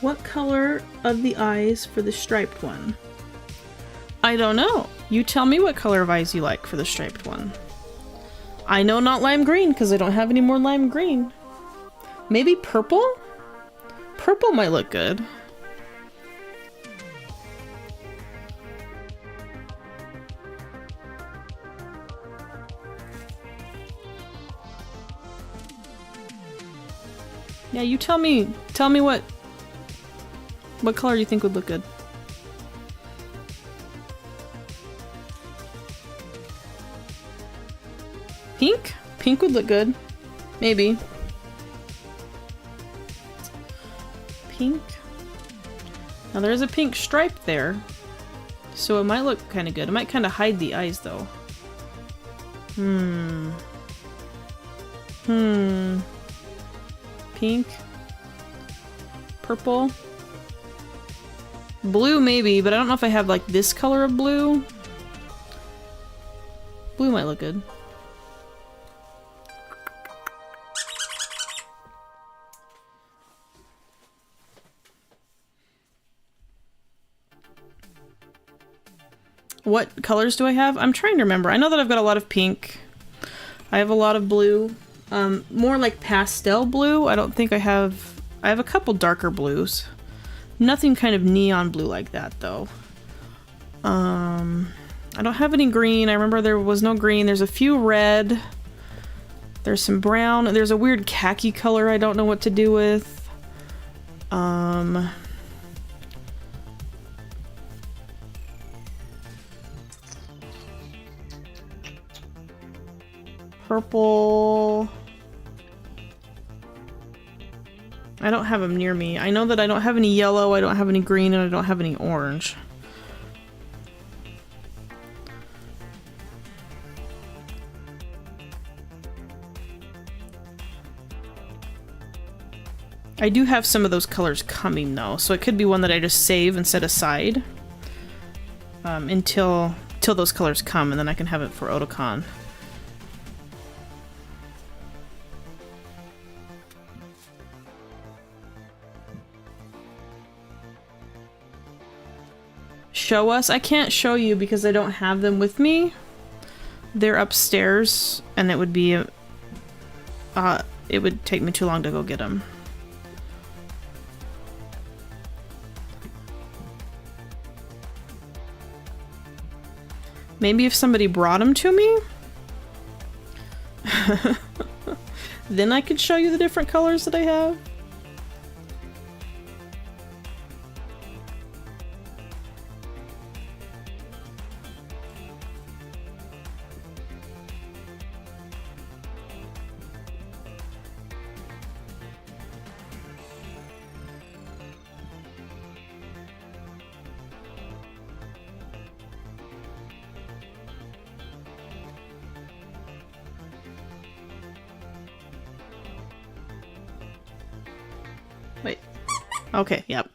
What color of the eyes for the striped one? I don't know. You tell me what color of eyes you like for the striped one. I know not lime green because I don't have any more lime green. Maybe purple? Purple might look good. Yeah, you tell me what color do you think would look good? Pink? Pink would look good. Maybe. Pink. Now there's a pink stripe there, so it might look kind of good. It might kind of hide the eyes though. Pink. Purple. Blue maybe, but I don't know if I have like this color of blue. Blue might look good. What colors do I have? I'm trying to remember. I know that I've got a lot of pink. I have a lot of blue. More like pastel blue. I don't think I have a couple darker blues. Nothing kind of neon blue like that though. I don't have any green. I remember there was no green. There's a few red. There's some brown. There's a weird khaki color I don't know what to do with. Purple. I don't have them near me. I know that I don't have any yellow, I don't have any green, and I don't have any orange. I do have some of those colors coming though, so it could be one that I just save and set aside until those colors come, and then I can have it for Otakon. Show us? I can't show you because I don't have them with me. They're upstairs, and it would be it would take me too long to go get them. Maybe if somebody brought them to me? then I could show you the different colors that I have. Wait. Okay, yep.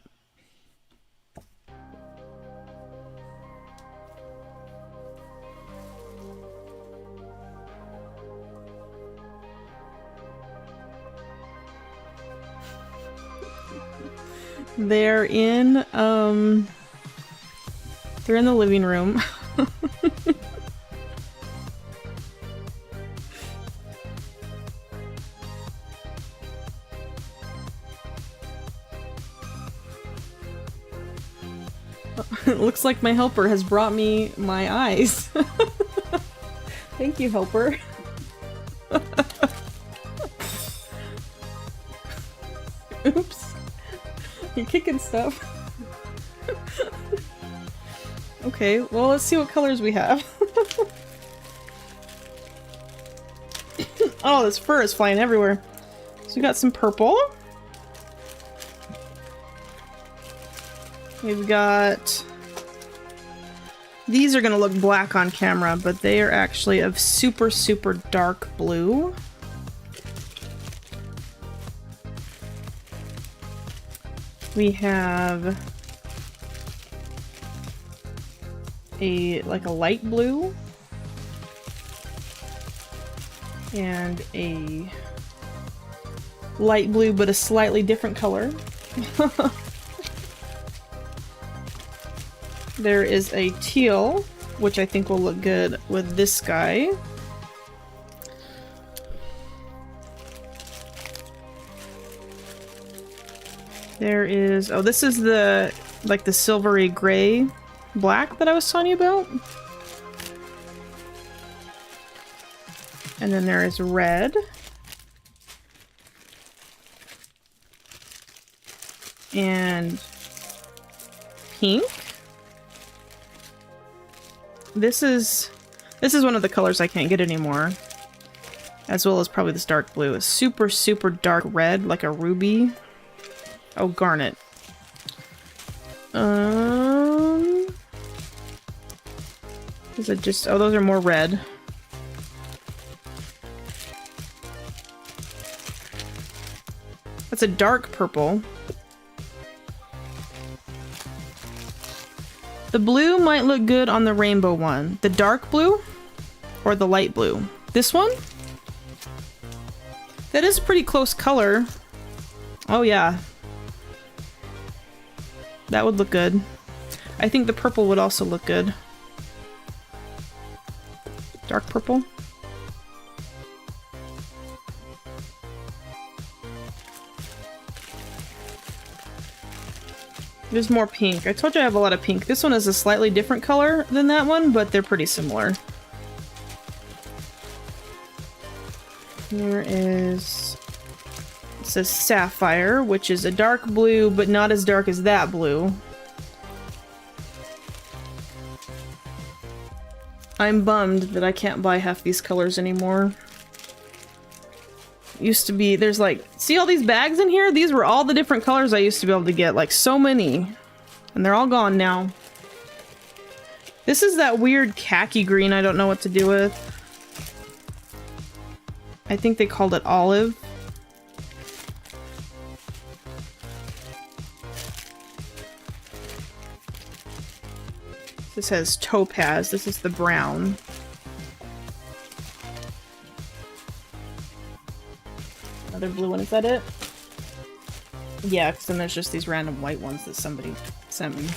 They're in the living room. It looks like my helper has brought me my eyes. Thank you, helper. Oops. You're kicking stuff. Okay, well, let's see what colors we have. Oh, this fur is flying everywhere. So we got some purple. We've got... These are gonna look black on camera, but they are actually of super, super dark blue. We have like a light blue and a light blue, but a slightly different color. There is a teal, which I think will look good with this guy. There is, oh, this is the, like the silvery gray black that I was telling you about. And then there is red. And pink. This is one of the colors I can't get anymore. As well as probably this dark blue. It's super, super dark red, like a ruby. Oh, garnet. Is it just... Oh, those are more red. That's a dark purple. The blue might look good on the rainbow one. The dark blue or the light blue? This one? That is a pretty close color. Oh yeah. That would look good. I think the purple would also look good. Dark purple. There's more pink. I told you I have a lot of pink. This one is a slightly different color than that one, but they're pretty similar. Here is... It says sapphire, which is a dark blue, but not as dark as that blue. I'm bummed that I can't buy half these colors anymore. Used to be, there's like, see all these bags in here? These were all the different colors I used to be able to get, like so many. And they're all gone now. This is that weird khaki green I don't know what to do with. I think they called it olive. This has topaz. This is the brown. Another blue one. Is that it? Yeah, because then there's just these random white ones that somebody sent me.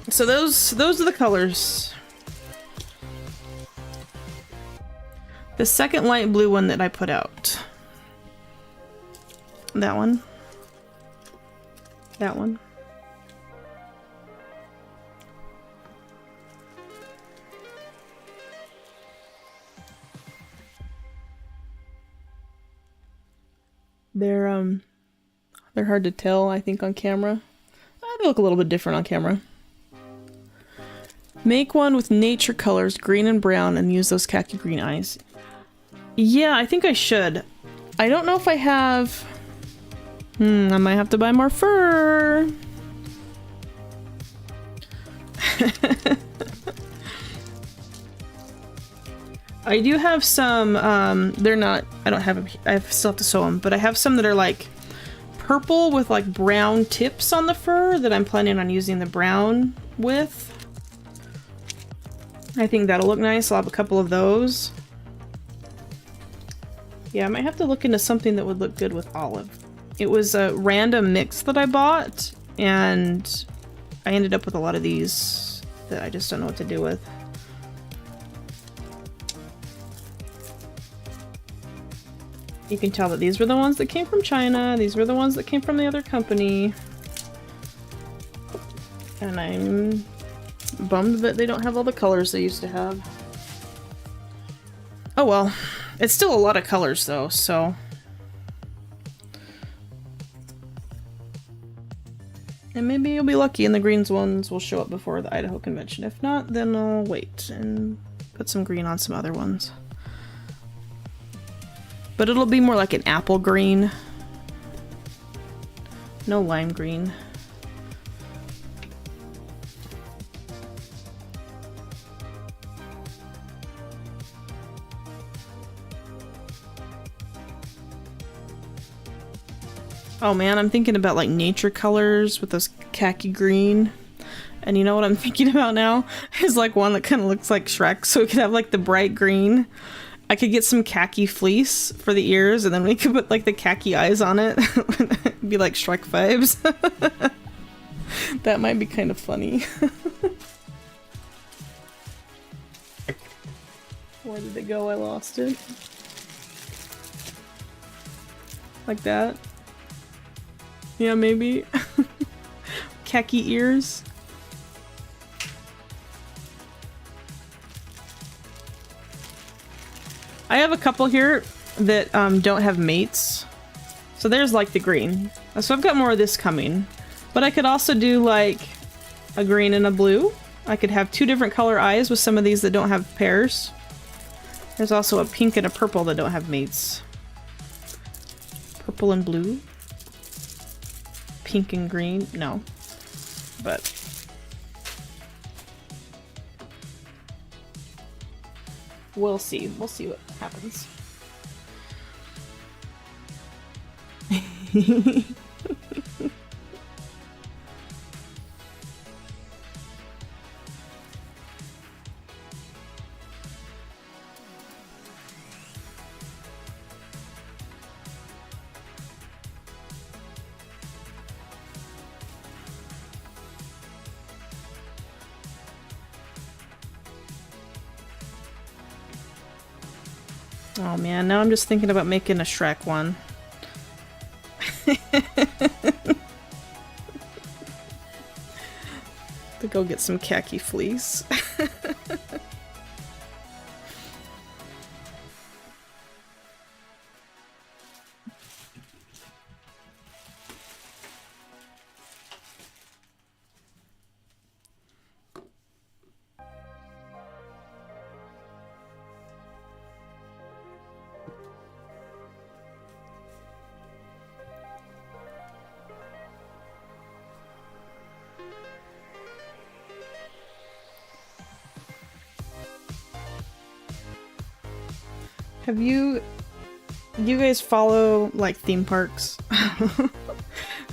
So those are the colors. The second light blue one that I put out. That one. That one. They're hard to tell, I think, on camera. They look a little bit different on camera. Make one with nature colors, green and brown, and use those khaki green eyes. Yeah, I think I should. I don't know if I have... I might have to buy more fur. I do have some, they're not, I don't have them, I still have to sew them, but I have some that are like purple with like brown tips on the fur that I'm planning on using the brown with. I think that'll look nice. I'll have a couple of those. Yeah, I might have to look into something that would look good with olive. It was a random mix that I bought, and I ended up with a lot of these that I just don't know what to do with. You can tell that these were the ones that came from China, these were the ones that came from the other company. And I'm bummed that they don't have all the colors they used to have. Oh well, it's still a lot of colors though, so... And maybe you'll be lucky and the greens ones will show up before the Idaho convention. If not, then I'll wait and put some green on some other ones. But it'll be more like an apple green. No lime green. Oh man, I'm thinking about like nature colors with those khaki green. And you know what I'm thinking about now? Is like one that kind of looks like Shrek, so we could have like the bright green. I could get some khaki fleece for the ears, and then we could put like the khaki eyes on it. Be like Shrek vibes. That might be kind of funny. Where did it go? I lost it. Like that. Yeah, maybe. Khaki ears. I have a couple here that don't have mates. So there's like the green. So I've got more of this coming. But I could also do like a green and a blue. I could have two different color eyes with some of these that don't have pairs. There's also a pink and a purple that don't have mates. Purple and blue. Pink and green. No. But... we'll see. We'll see what happens. Oh man, now I'm just thinking about making a Shrek one. To go get some khaki fleece. Have you guys follow like theme parks?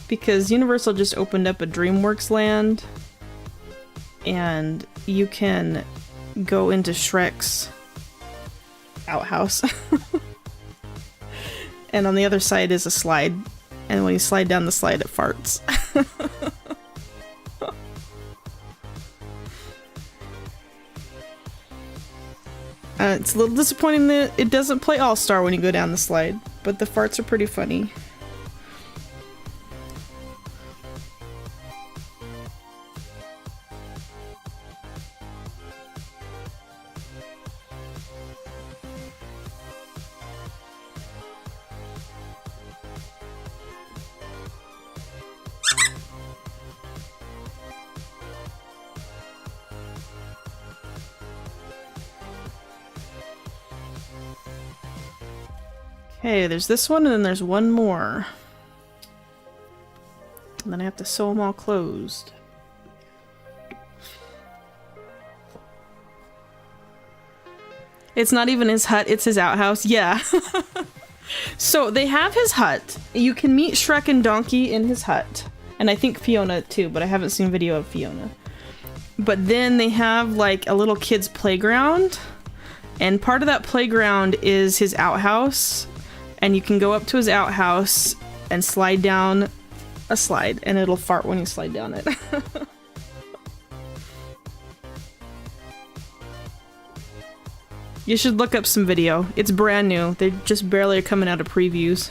Because Universal just opened up a DreamWorks land and you can go into Shrek's outhouse. And on the other side is a slide, and when you slide down the slide it farts. It's a little disappointing that it doesn't play All-Star when you go down the slide, but the farts are pretty funny. Okay, there's this one and then there's one more. And then I have to sew them all closed. It's not even his hut, it's his outhouse. Yeah. So they have his hut. You can meet Shrek and Donkey in his hut. And I think Fiona too, but I haven't seen video of Fiona. But then they have like a little kid's playground. And part of that playground is his outhouse. And you can go up to his outhouse and slide down a slide. And it'll fart when you slide down it. You should look up some video. It's brand new. They just barely are coming out of previews.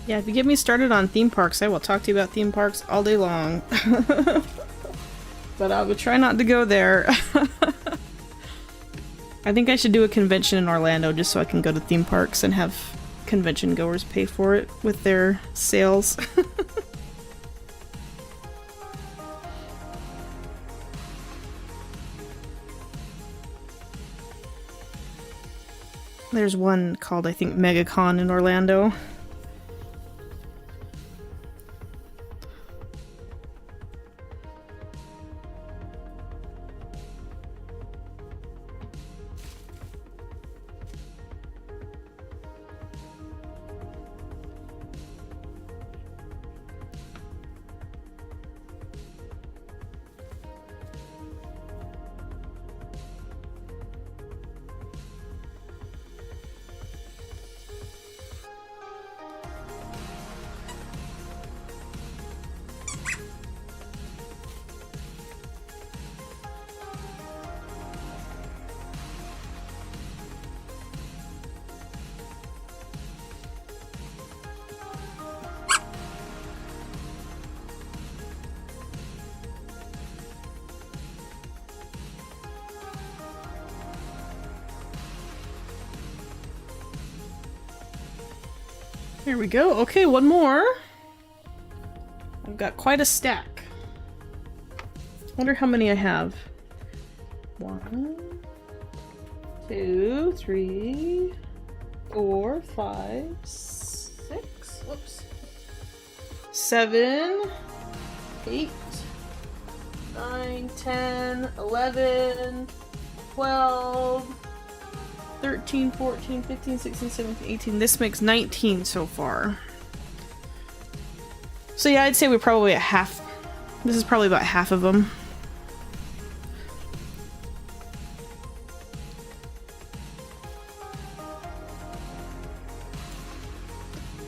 Yeah, if you get me started on theme parks, I will talk to you about theme parks all day long. But I will try not to go there. I think I should do a convention in Orlando just so I can go to theme parks and have convention goers pay for it with their sales. There's one called, I think, MegaCon in Orlando. There we go. Okay, one more. I've got quite a stack. Wonder how many I have. 1, 2, 3, 4, 5, 6. Whoops. 7, 8, 9, 10, 11, 12. 13, 14, 15, 16, 17, 18. This makes 19 so far. So yeah, I'd say we're probably at half. This is probably about half of them.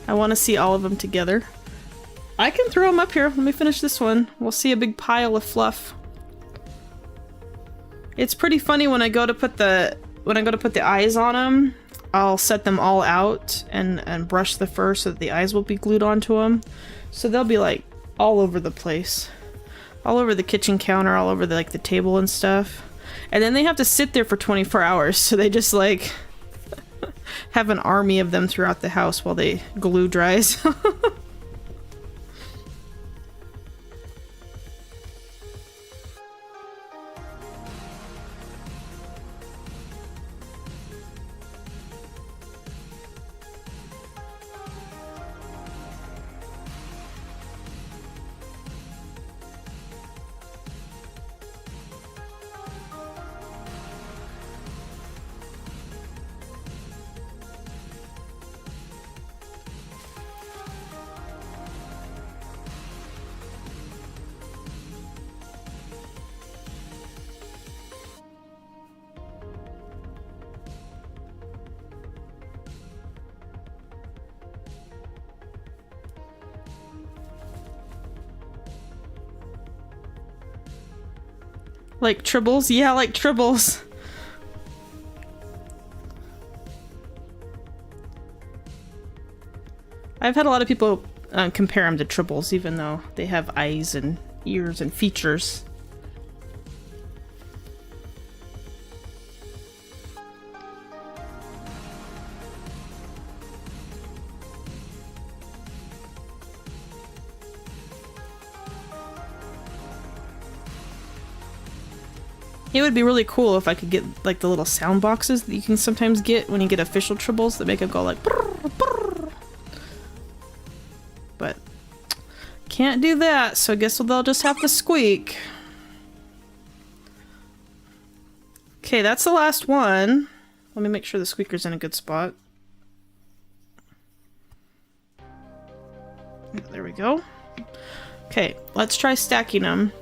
I want to see all of them together. I can throw them up here. Let me finish this one. We'll see a big pile of fluff. It's pretty funny when I go to put the eyes on them, I'll set them all out and brush the fur so that the eyes will be glued onto them. So they'll be like all over the place. All over the kitchen counter, all over the table and stuff. And then they have to sit there for 24 hours, so they just like have an army of them throughout the house while the glue dries. Like tribbles? Yeah, like tribbles. I've had a lot of people compare them to tribbles, even though they have eyes and ears and features. It would be really cool if I could get like the little sound boxes that you can sometimes get when you get official tribbles that make them go like brrr, brrr. But can't do that, so I guess they'll just have to squeak. Okay, that's the last one. Let me make sure the squeaker's in a good spot. There we go. Okay, let's try stacking them.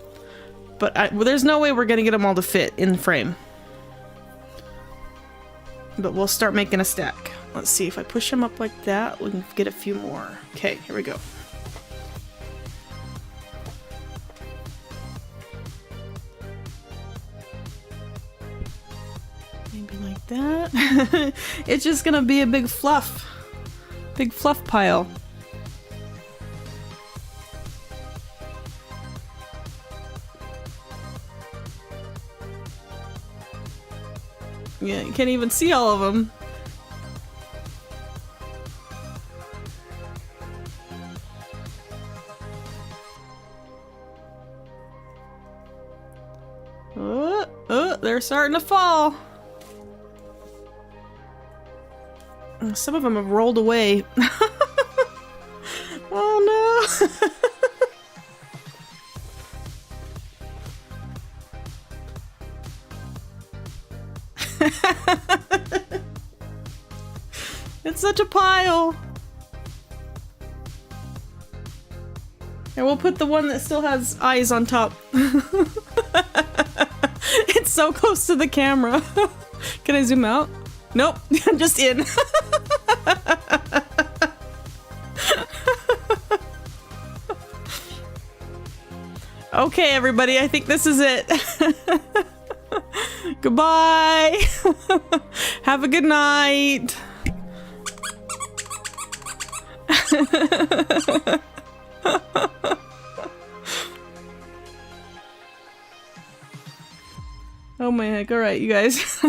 But well, there's no way we're gonna get them all to fit in the frame. But we'll start making a stack. Let's see, if I push them up like that, we can get a few more. Okay, here we go. Maybe like that. It's just gonna be a big fluff pile. Yeah, you can't even see all of them. Oh, they're starting to fall. Some of them have rolled away. Oh no. It's such a pile. And we'll put the one that still has eyes on top. It's so close to the camera. Can I zoom out? Nope, I'm just in. Okay, everybody, I think this is it. Goodbye. Have a good night. Oh my heck, alright, you guys.